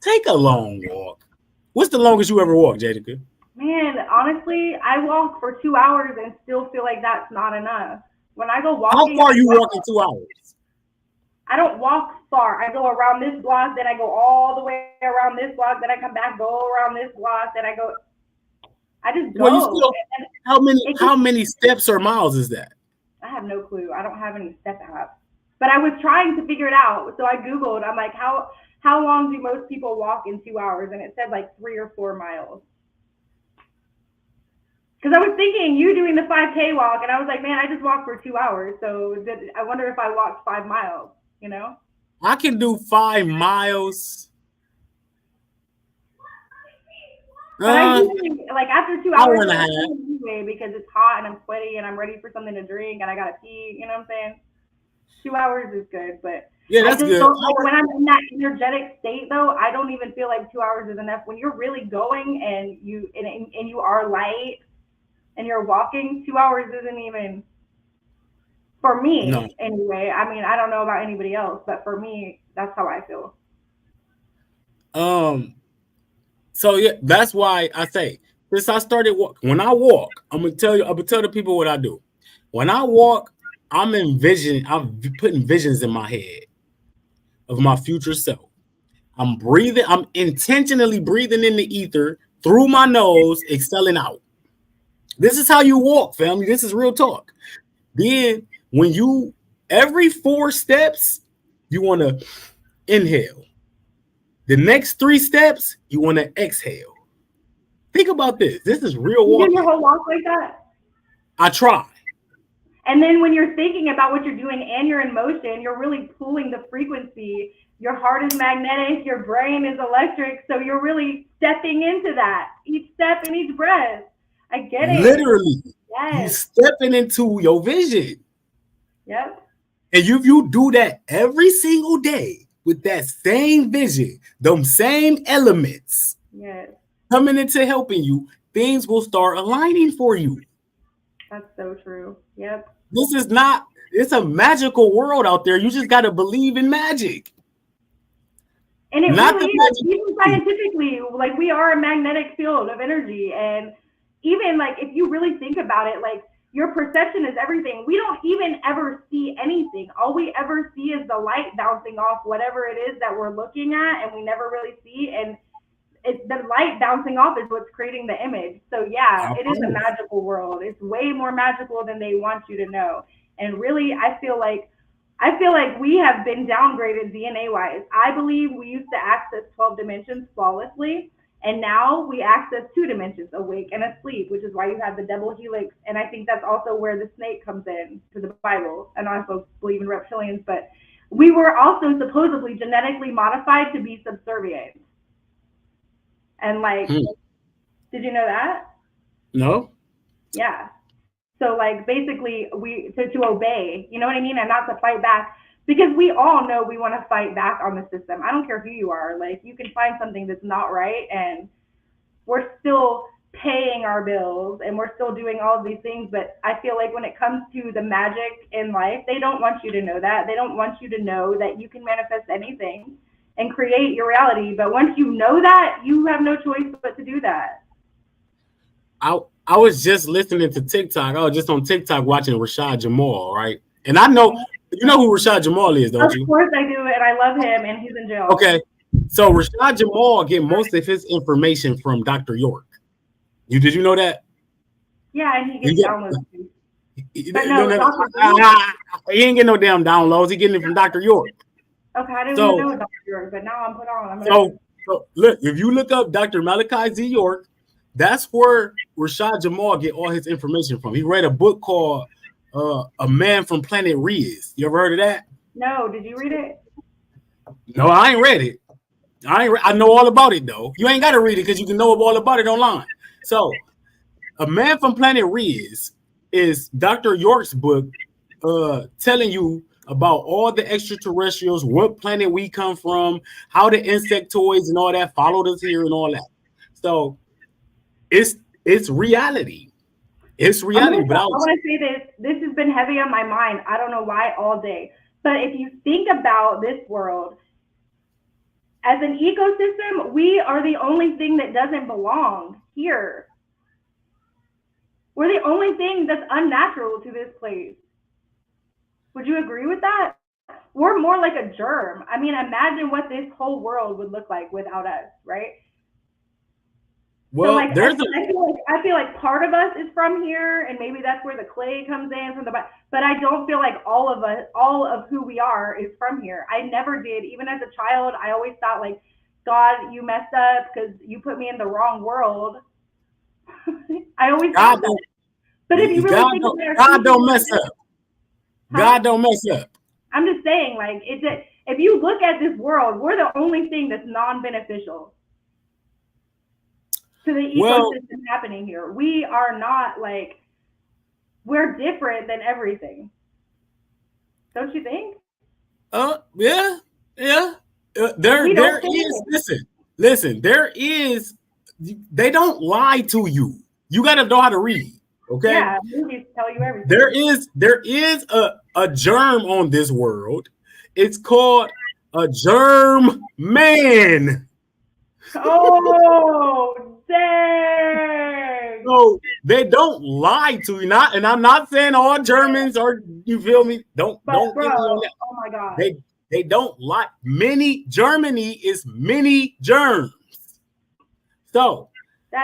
S2: Take a long walk. What's the longest you ever walked, Jadica?
S3: Man, honestly, I walk for 2 hours and still feel like that's not enough. When I go walking,
S2: how far you walk in 2 hours?
S3: I don't walk far. I go around this block, then I go all the way around this block, then I come back, go around this block, then I go. I just go.
S2: Well, how many steps or miles is that?
S3: I have no clue. I don't have any step apps. But I was trying to figure it out. So I Googled, I'm like, how long do most people walk in 2 hours? And it said like 3 or 4 miles. Because I was thinking you doing the 5K walk, and I was like, man, I just walked for 2 hours. So I wonder if I walked 5 miles, you know?
S2: I can do 5 miles.
S3: But I usually, like, after 2 hours,
S2: I
S3: anyway, because it's hot and I'm sweaty and I'm ready for something to drink and I gotta pee, you know what I'm saying? 2 hours is good, but
S2: yeah, that's good.
S3: When I'm in that energetic state, though, I don't even feel like 2 hours is enough. When you're really going and you are light and you're walking, 2 hours isn't even, for me, anyway. I mean, I don't know about anybody else, but for me, that's how I feel.
S2: So yeah, that's why I say since I started when I walk, I'm gonna tell the people what I do. When I walk, I'm putting visions in my head of my future self. I'm breathing, I'm intentionally breathing in the ether through my nose, exhaling out. This is how you walk, family. This is real talk. Then when every 4 steps, you want to inhale. The next 3 steps, you want to exhale. Think about this. This is real walking.
S3: You do your whole walk like that?
S2: I try.
S3: And then when you're thinking about what you're doing and you're in motion, you're really pulling the frequency. Your heart is magnetic. Your brain is electric. So you're really stepping into that. Each step and each breath. I get it.
S2: Literally.
S3: Yes.
S2: You're stepping into your vision.
S3: Yep.
S2: And if you do that every single day, with that same vision, them same elements coming into helping you, things will start aligning for you.
S3: That's so true. Yep.
S2: It's a magical world out there. You just got to believe in magic.
S3: And it really is. Even scientifically, like we are a magnetic field of energy. And even like, if you really think about it, like, your perception is everything. We don't even ever see anything. All we ever see is the light bouncing off whatever it is that we're looking at, and we never really see. And the light bouncing off is what's creating the image. So yeah, it is a magical world. It's way more magical than they want you to know. And really, I feel like we have been downgraded DNA-wise. I believe we used to access 12 dimensions flawlessly. And now we access 2 dimensions, awake and asleep, which is why you have the double helix. And I think that's also where the snake comes in to the Bible. And I also believe in reptilians, but we were also supposedly genetically modified to be subservient. And like, did you know that?
S2: No.
S3: Yeah. So like basically to obey, you know what I mean? And not to fight back. Because we all know we want to fight back on the system. I don't care who you are. Like, you can find something that's not right, and we're still paying our bills, and we're still doing all of these things. But I feel like when it comes to the magic in life, they don't want you to know that. They don't want you to know that you can manifest anything and create your reality. But once you know that, you have no choice but to do that.
S2: I was just listening to TikTok. I was just on TikTok watching Rashad Jamal, right? And I know you know who Rashad Jamal is, don't you?
S3: Of course I do, and I love him, and he's in jail.
S2: Okay. So Rashad Jamal get most of his information from Dr. York. Did you know that?
S3: Yeah, and he gets downloads too. But no,
S2: he ain't getting no damn downloads. He getting it from Dr. York.
S3: Okay, I didn't even know Dr. York, but now I'm put on.
S2: So look, if you look up Dr. Malachi Z. York, that's where Rashad Jamal get all his information from. He read a book called A Man from Planet Riz. You ever heard of that?
S3: No, did you read it?
S2: No, I ain't read it. I know all about it though. You ain't got to read it because you can know all about it online. So, A Man from Planet Riz is Dr. York's book telling you about all the extraterrestrials, what planet we come from, how the insectoids and all that followed us here and all that. So it's reality. It's reality. But I
S3: want to say this. This has been heavy on my mind. I don't know why all day. But if you think about this world, as an ecosystem, we are the only thing that doesn't belong here. We're the only thing that's unnatural to this place. Would you agree with that? We're more like a germ. I mean, imagine what this whole world would look like without us, right?
S2: Well,
S3: so like, I feel like part of us is from here, and maybe that's where the clay comes in from but I don't feel like all of who we are is from here. I never did. Even as a child, I always thought like, God, you messed up because you put me in the wrong world. I always thought that. But if you really think about it,
S2: God don't mess up. God don't mess up.
S3: I'm just saying, like, if you look at this world, we're the only thing that's non-beneficial to the ecosystem happening here. We are not like, we're different than everything. Don't you think?
S2: Yeah. There is, listen, there is, they don't lie to you. You got to know how to read. Okay.
S3: Yeah, movies tell you everything.
S2: There is a germ on this world. It's called a germ man.
S3: Oh, dang.
S2: So they don't lie to you. And I'm not saying all Germans are, you feel me? Don't get me on that.
S3: Oh my God.
S2: They don't lie. Germany is many germs. So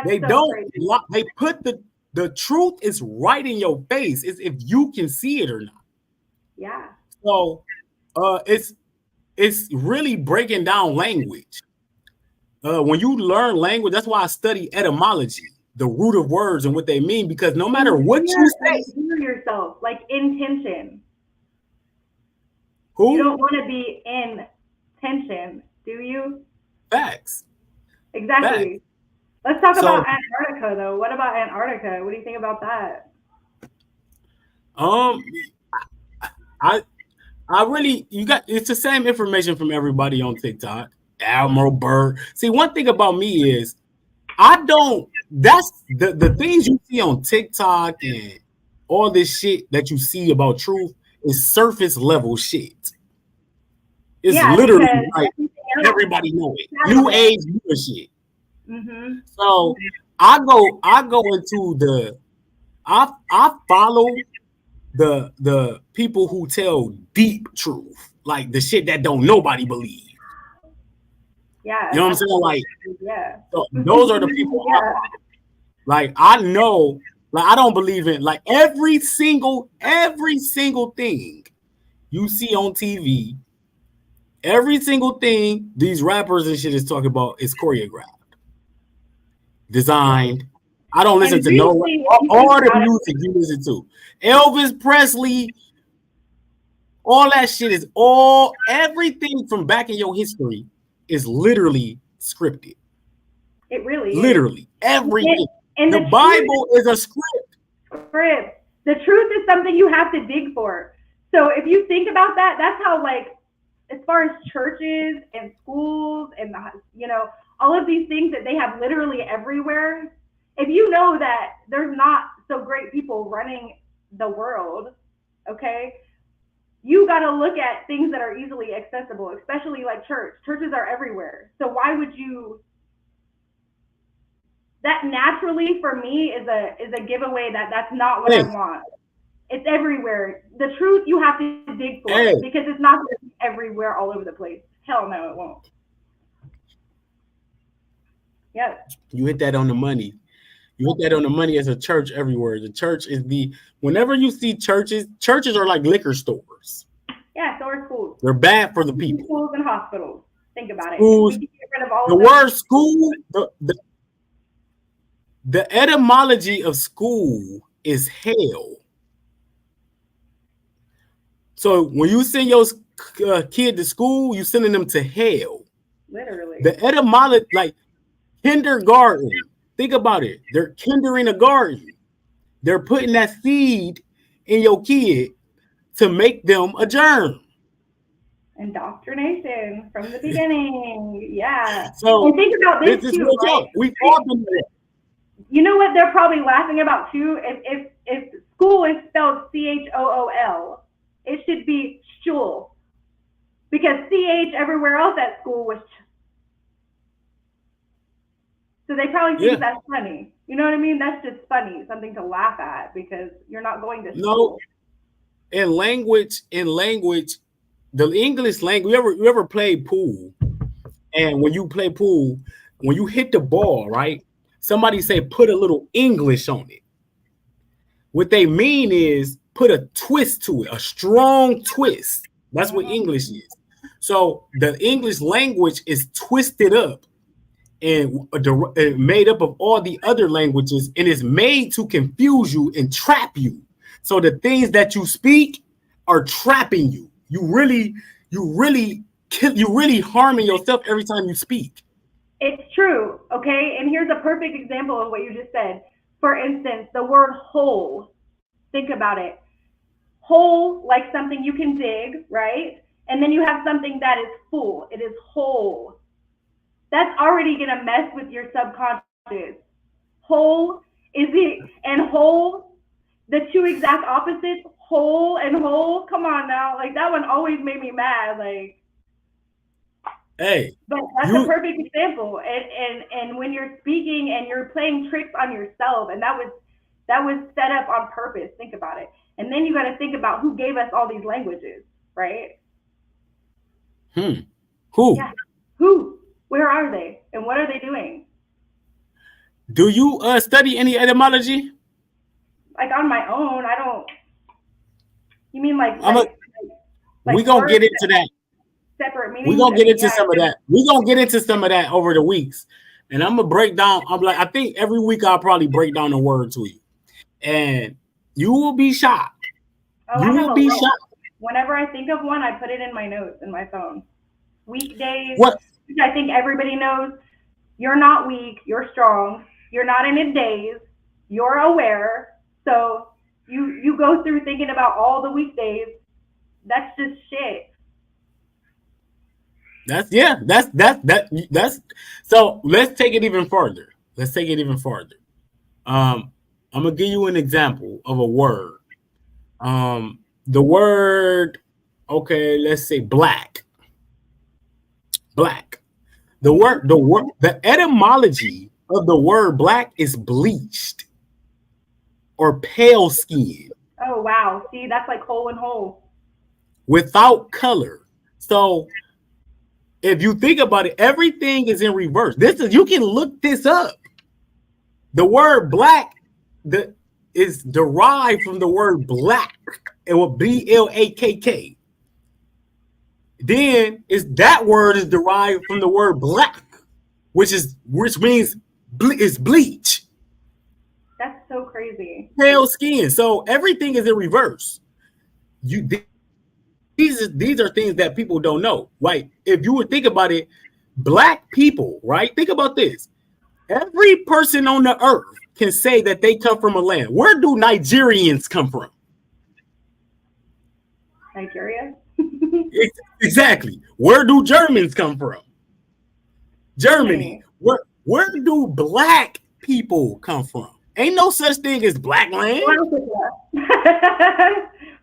S2: they don't lie. They put the truth is right in your face. It's if you can see it or not.
S3: Yeah.
S2: So it's really breaking down language. When you learn language, that's why I study etymology, the root of words and what they mean, because no matter what you say,
S3: yourself, like intention.
S2: Who?
S3: You don't want to be in tension, do you?
S2: Facts.
S3: Exactly. Facts. Let's talk about Antarctica, though. What about Antarctica? What do you think about that?
S2: I really, it's the same information from everybody on TikTok. Admiral Byrd. See, one thing about me is that's the things you see on TikTok and all this shit that you see about truth is surface level shit. It's literally like everybody know it. New age bullshit. Mm-hmm. So I go into I follow the people who tell deep truth, like the shit that don't nobody believe.
S3: Yeah.
S2: You know what I'm saying? Like,
S3: yeah.
S2: So those are the people. Yeah. Like, I know, like, I don't believe in like every single thing you see on TV. Every single thing these rappers and shit is talking about is choreographed, designed. I don't listen to all the music you listen to. Elvis Presley, all that shit is everything from back in your history is literally scripted.
S3: It really is.
S2: Literally everything. And the Bible is a script.
S3: The truth is something you have to dig for. So if you think about that, that's how, like, as far as churches and schools and all of these things that they have literally everywhere. If you know that there's not so great people running the world, okay, you got to look at things that are easily accessible, especially like church. Churches are everywhere. So why would you that naturally for me is a giveaway that that's not what I want. It's everywhere. The truth you have to dig for because it's not going to be everywhere all over the place. Hell no, it won't. Yep.
S2: You hit that on the money. You hit that on the money as a church everywhere. The church is whenever you see churches are like liquor stores.
S3: Yeah, so are schools.
S2: They're bad for the people.
S3: Schools and hospitals. Think about it.
S2: Schools,
S3: we can get rid of all
S2: the
S3: of
S2: word school, the etymology of school is hell. So when you send your kid to school, you sending them to hell.
S3: Literally.
S2: The etymology, like kindergarten. Think about it. They're kindering a garden. They're putting that seed in your kid to make them a germ.
S3: Indoctrination from the beginning. Yeah.
S2: So
S3: and think about this
S2: is
S3: too,
S2: real
S3: right?
S2: talk. We've all been there.
S3: You know what they're probably laughing about too? If school is spelled CHOOL, it should be shul. Because CH everywhere else at school was so they probably think that's funny. You know what I mean? That's just funny, something to laugh at because you're not going to school.
S2: No, in language, the English language. You ever play pool? And when you play pool, when you hit the ball, right? Somebody say put a little English on it. What they mean is put a twist to it, a strong twist. That's what English is. So the English language is twisted up and made up of all the other languages, and is made to confuse you and trap you. So the things that you speak are trapping you. You really harming yourself every time you speak.
S3: It's true, okay? And here's a perfect example of what you just said. For instance, the word whole. Think about it. Whole, like something you can dig, right? And then you have something that is full. It is whole. That's already going to mess with your subconscious. Whole is it, and whole, the two exact opposites, whole and whole. Come on now. Like that one always made me mad. Like,
S2: hey,
S3: but that's a perfect example. And when you're speaking and you're playing tricks on yourself, and that was set up on purpose. Think about it. And then you got to think about who gave us all these languages, right?
S2: Who?
S3: Yeah. Who? Where are they? And what are they doing?
S2: Do you study any etymology?
S3: Like on my own, I don't. You mean like
S2: we're gonna get into that.
S3: Separate meanings.
S2: We're gonna get into some of that. We're gonna get into some of that over the weeks. And I'm gonna break down. I think every week I'll probably break down a word to you. And you will be shocked.
S3: Oh, you will be shocked. Whenever I think of one, I put it in my notes in my phone. Weekdays.
S2: What?
S3: Which I think everybody knows. You're not weak. You're strong. You're not in a daze. You're aware. So you go through thinking about all the weekdays. That's just shit.
S2: That's so let's take it even further. I'm gonna give you an example of a word. The word, okay, let's say black. The etymology of the word black is bleached or pale skin.
S3: Oh wow. See, that's like whole and whole.
S2: Without color. So if you think about it, everything is in reverse. You can look this up. The word black is derived from the word black. It will BLAKK. Then that word is derived from the word black, which means is bleach.
S3: That's so crazy.
S2: Pale skin. So everything is in reverse. These are things that people don't know. Right? If you would think about it, black people, right? Think about this. Every person on the earth can say that they come from a land. Where do Nigerians come from?
S3: Nigeria?
S2: Exactly. Where do Germans come from? Germany. Where do black people come from? Ain't no such thing as black land.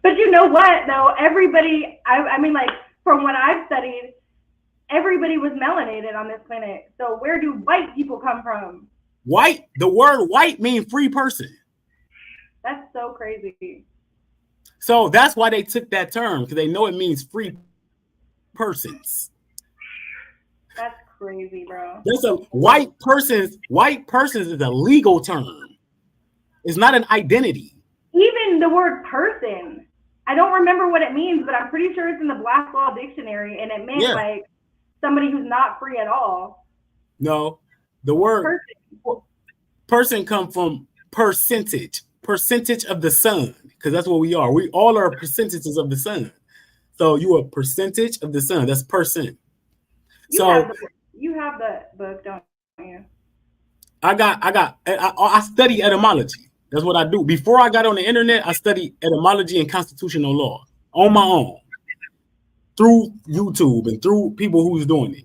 S3: But you know what, though? Everybody, I mean, like, from what I've studied, everybody was melanated on this planet. So where do white people come from?
S2: White, the word white means free person.
S3: That's so crazy.
S2: So that's why they took that term, because they know it means free persons.
S3: That's crazy, bro.
S2: There's a white persons is a legal term. It's not an identity.
S3: Even the word person, I don't remember what it means, but I'm pretty sure it's in the Black Law Dictionary, and it meant like somebody who's not free at all.
S2: No, the word person come from percentage of the sun, because that's what we are. We all are percentages of the sun. So you are a percentage of the sun. That's person.
S3: You have the book, don't you?
S2: I study etymology. That's what I do. Before I got on the internet, I studied etymology and constitutional law on my own through YouTube and through people who's doing it.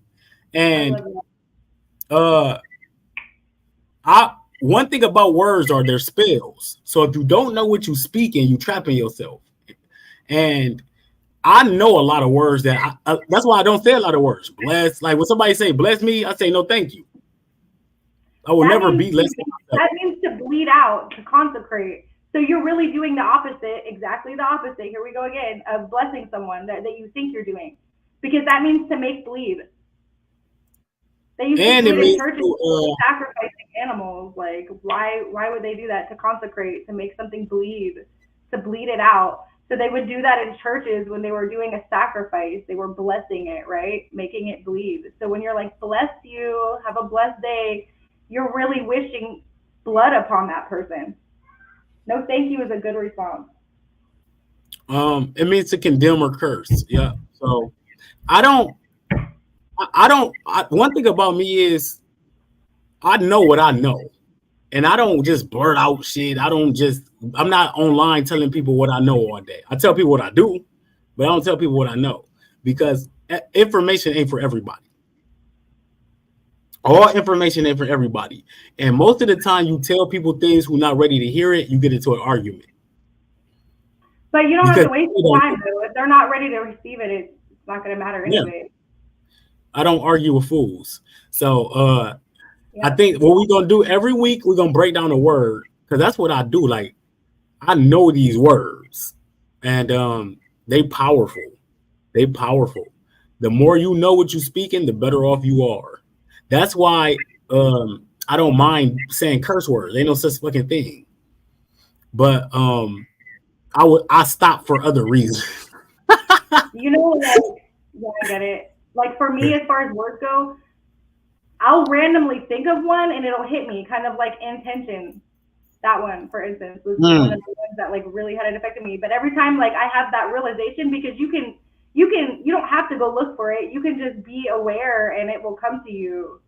S2: And one thing about words are their spells. So if you don't know what you speaking, you trapping yourself. And I know a lot of words that that's why I don't say a lot of words. Bless, like when somebody say bless me, I say no thank you. I will never be less than myself.
S3: That means to bleed out, to consecrate. So you're really doing the opposite, exactly the opposite. Here we go again, of blessing someone that you think you're doing. Because that means to make bleed. They used to do it in churches, sacrificing animals. Like, why would they do that? To consecrate, to make something bleed, to bleed it out. So they would do that in churches when they were doing a sacrifice. They were blessing it, right? Making it bleed. So when you're like, bless you, have a blessed day, you're really wishing blood upon that person. No thank you is a good response.
S2: It means to condemn or curse. Yeah. So one thing about me is I know what I know. And I don't just blurt out shit. I'm not online telling people what I know all day. I tell people what I do, but I don't tell people what I know, because information ain't for everybody. All information ain't for everybody. And most of the time you tell people things who not ready to hear it, you get into an argument.
S3: But you don't have to waste your time, though. If they're not ready to receive it, it's not going to matter anyway.
S2: I don't argue with fools. So I think what we're going to do every week, we're going to break down a word, because that's what I do. Like, I know these words, and they powerful. They powerful. The more you know what you're speaking, the better off you are. That's why I don't mind saying curse words. Ain't no such fucking thing. But I stop for other reasons.
S3: You know, like, yeah, I get it. Like, for me, as far as words go, I'll randomly think of one and it'll hit me, kind of like intention. That one, for instance, was one of the ones that like really had an effect on me. But every time, like, I have that realization, because you don't have to go look for it. You can just be aware and it will come to you.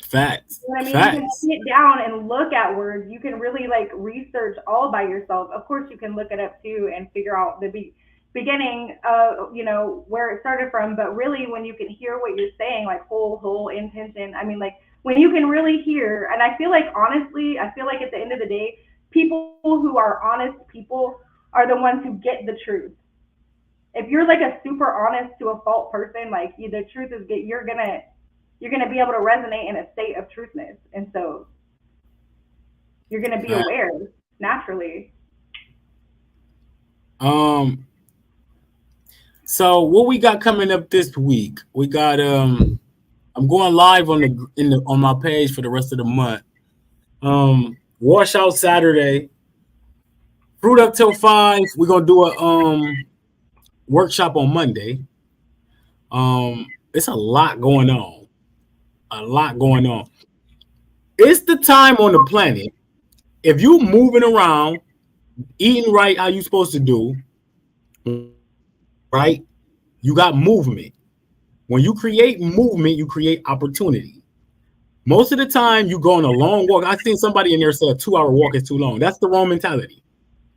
S2: Facts.
S3: You know what I mean?
S2: Facts.
S3: You can sit down and look at words. You can really like research all by yourself. Of course, you can look it up too and figure out the beginning of, you know, where it started from. But really, when you can hear what you're saying, like whole intention, I mean, like when you can really hear, and I feel like, honestly, I feel like at the end of the day, people who are honest people are the ones who get the truth. If you're like a super honest to a fault person, like the truth is you're gonna be able to resonate in a state of truthness, and so you're gonna be aware naturally.
S2: So what we got coming up this week? We got I'm going live on my page for the rest of the month. Washout Saturday, fruit up till 5. We're gonna do a workshop on Monday. It's a lot going on. It's the time on the planet. If you moving around, eating right how you supposed to do, right? You got movement. When you create movement, you create opportunity. Most of the time, you go on a long walk. I seen somebody in there say a 2-hour walk is too long. That's the wrong mentality.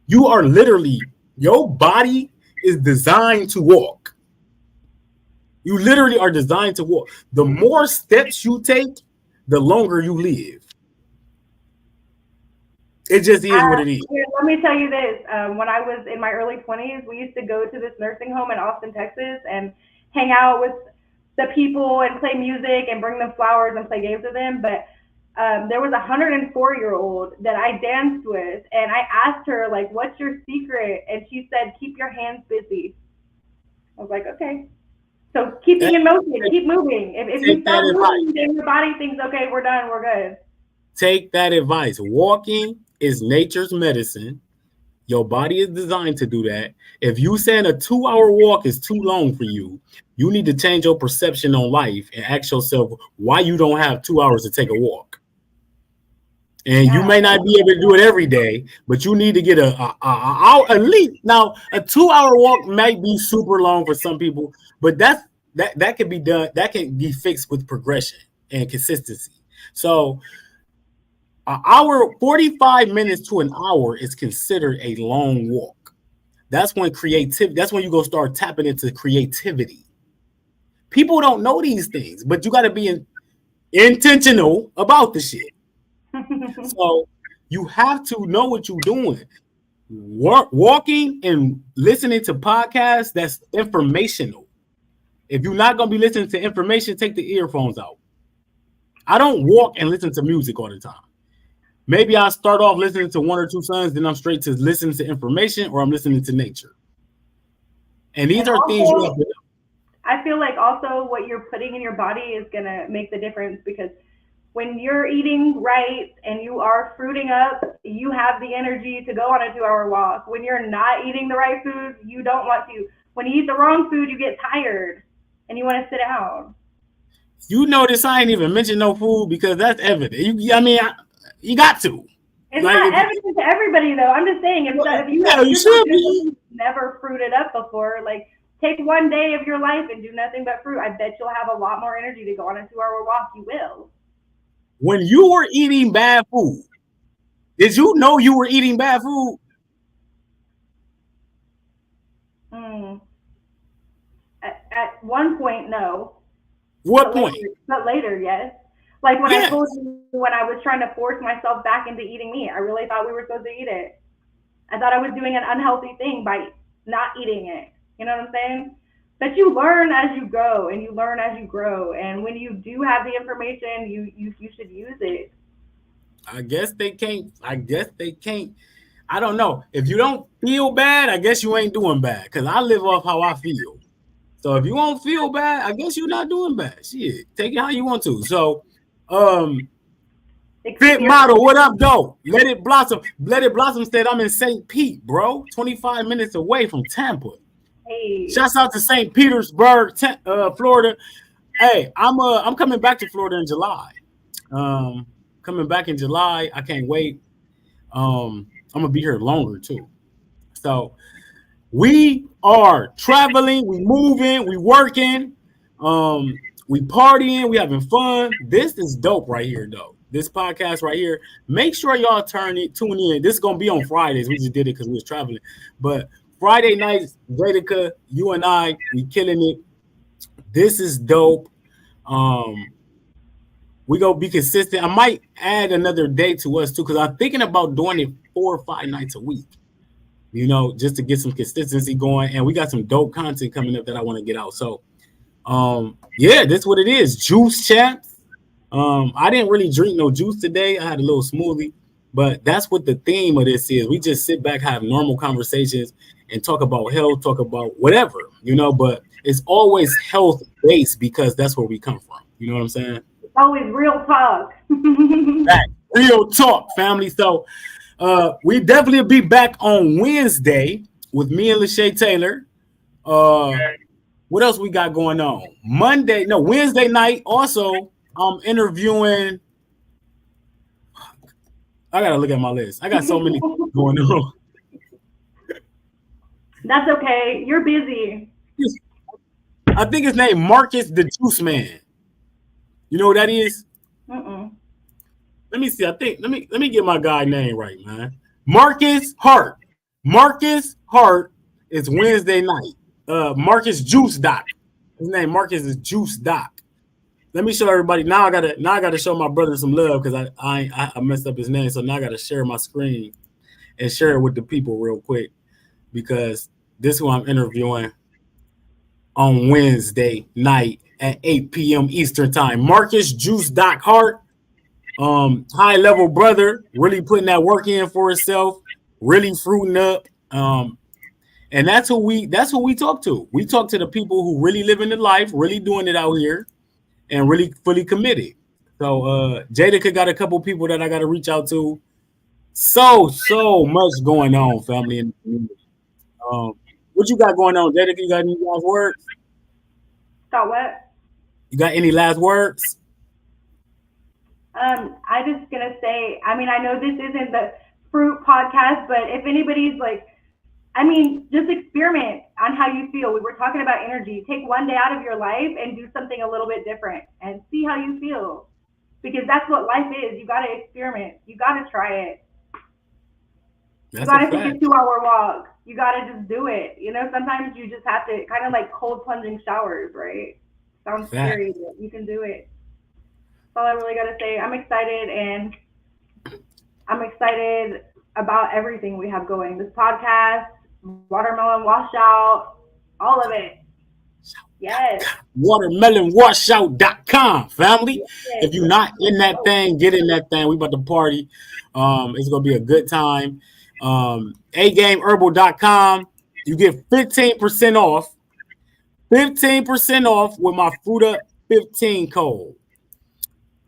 S2: You are literally, your body is designed to walk. You literally are designed to walk. The more steps you take, the longer you live. It just is what it is.
S3: Let me tell you this. When I was in my early 20s, we used to go to this nursing home in Austin, Texas, and hang out with the people and play music and bring them flowers and play games with them. But there was a 104-year-old that I danced with, and I asked her, like, what's your secret? And she said, keep your hands busy. I was like, okay. So keeping in motion, keep moving. If you stop moving, then your body thinks, okay, we're done, we're good.
S2: Take that advice. Walking is nature's medicine. Your body is designed to do that. If you saying a 2-hour walk is too long for you, you need to change your perception on life and ask yourself why you don't have 2 hours to take a walk. And you may not be able to do it every day, but you need to get a hour at least. Now, a 2-hour walk might be super long for some people, but that can be done. That can be fixed with progression and consistency. So an hour, 45 minutes to an hour is considered a long walk. That's when creativity, that's when you go start tapping into creativity. People don't know these things, but you got to be intentional about the shit. So you have to know what you're doing. Walking and listening to podcasts, that's informational. If you're not going to be listening to information, take the earphones out. I don't walk and listen to music all the time. Maybe I start off listening to 1 or 2 songs, then I'm straight to listening to information, or I'm listening to nature. And these are things you have to do.
S3: I feel like also what you're putting in your body is going to make the difference, because when you're eating right and you are fruiting up, you have the energy to go on a 2-hour walk. When you're not eating the right food, you don't want to. When you eat the wrong food, you get tired and you want to sit down.
S2: You notice I ain't even mentioned no food because that's evident. You got to.
S3: It's like, not evident to everybody, though. I'm just saying, if you never fruited up before, like, take one day of your life and do nothing but fruit. I bet you'll have a lot more energy to go on a 2-hour walk. You will.
S2: When you were eating bad food, did you know you were eating bad food?
S3: At one point, no.
S2: What point?
S3: But later, yes. Like when I told you, when I was trying to force myself back into eating meat, I really thought we were supposed to eat it. I thought I was doing an unhealthy thing by not eating it. You know what I'm saying? But you learn as you go, and you learn as you grow. And when you do have the information, you should use it.
S2: I guess they can't. I don't know. If you don't feel bad, I guess you ain't doing bad. Because I live off how I feel. So if you won't feel bad, I guess you're not doing bad. Shit, take it how you want to. So, Fit Model, what up, though? Let It Blossom. Let It Blossom said I'm in St. Pete, bro. 25 minutes away from Tampa.
S3: Hey.
S2: Shouts out to St. Petersburg, Florida. Hey, I'm coming back to Florida in July. Coming back in July. I can't wait. I'm gonna be here longer too. So we are traveling, we moving, we working, we partying, we having fun. This is dope right here, though. This podcast right here. Make sure y'all tune in. This is gonna be on Fridays. We just did it because we was traveling, but Friday nights, Jadica, you and I, we killing it. This is dope. We gonna be consistent. I might add another day to us too, because I'm thinking about doing it 4 or 5 nights a week. You know, just to get some consistency going. And we got some dope content coming up that I want to get out. So, yeah, that's what it is. Juice chats. I didn't really drink no juice today. I had a little smoothie, but that's what the theme of this is. We just sit back, have normal conversations, and talk about health, talk about whatever, you know, but it's always health based because that's where we come from. You know what I'm saying?
S3: It's always real talk.
S2: Real talk, family. So we definitely be back on Wednesday with me and Lachey Taylor. What else we got going on? Wednesday night. Also, I'm interviewing. I gotta look at my list. I got so many going on.
S3: That's okay. You're busy.
S2: I think his name Marcus the Juice Man. You know what that is? Let me see. I think let me get my guy name right, man. Marcus Hart. Marcus Hart is Wednesday night. Marcus Juice Doc. His name Marcus is Juice Doc. Let me show everybody. Now I gotta show my brother some love because I messed up his name. So now I gotta share my screen and share it with the people real quick because this is who I'm interviewing on Wednesday night at 8 p.m. Eastern time. Marcus Juice Doc Hart. High level brother, really putting that work in for himself, really fruiting up. And that's who we talk to. We talk to the people who really living the life, really doing it out here, and really fully committed. So Jada got a couple people that I got to reach out to. So much going on, family. In the community. What you got going on, Jada? You got any last words?
S3: Got what?
S2: You got any last words?
S3: I just gonna say, I mean, I know this isn't the fruit podcast, but if anybody's like, I mean, just experiment on how you feel. We were talking about energy. Take one day out of your life and do something a little bit different and see how you feel. Because that's what life is. You got to experiment. You got to try it. You got to take a 2-hour walk. You got to just do it. You know, sometimes you just have to kind of like cold plunging showers, right? Sounds scary, but you can do it. That's all I really got to say. I'm excited, and I'm excited about everything we have going. This podcast, watermelon washout, all of it. Yes.
S2: Watermelonwashout.com, family.
S3: Yes.
S2: If you're not in that thing, get in that thing. We about to party. It's gonna be a good time. agameherbal.com. You get 15% off. 15% off with my Fruit Up 15 code.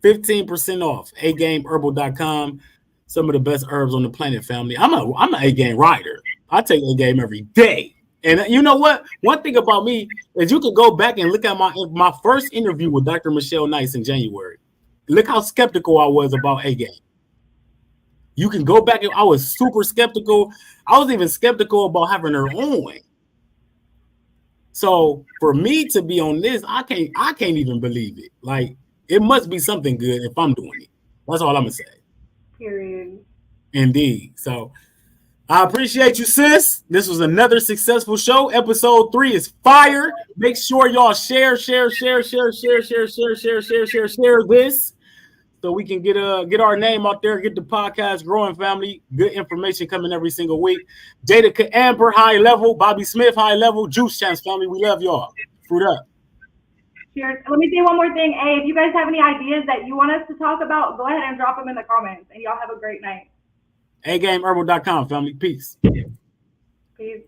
S2: 15% off. agameherbal.com. Some of the best herbs on the planet, family. I'm an A-game rider. I take A-game every day. And you know what? One thing about me is you can go back and look at my first interview with Dr. Michelle Nice in January. Look how skeptical I was about A-game. You can go back and I was super skeptical. I was even skeptical about having her on. So for me to be on this, I can't even believe it. Like, it must be something good if I'm doing it. That's all I'm gonna say.
S3: Period.
S2: Indeed. So I appreciate you, sis. This was another successful show. Episode 3 is fire. Make sure y'all share this so we can get our name out there, get the podcast growing, family. Good information coming every single week. Jada Amber, high level. Bobby Smith, high level. Juice Chance, family. We love y'all. Fruit up.
S3: Cheers. Let me say one more thing. Hey, if you guys have any ideas that you want us to talk about, go ahead and drop them in the comments. And y'all have a great night.
S2: agameherbal.com, family. Peace.
S3: Peace.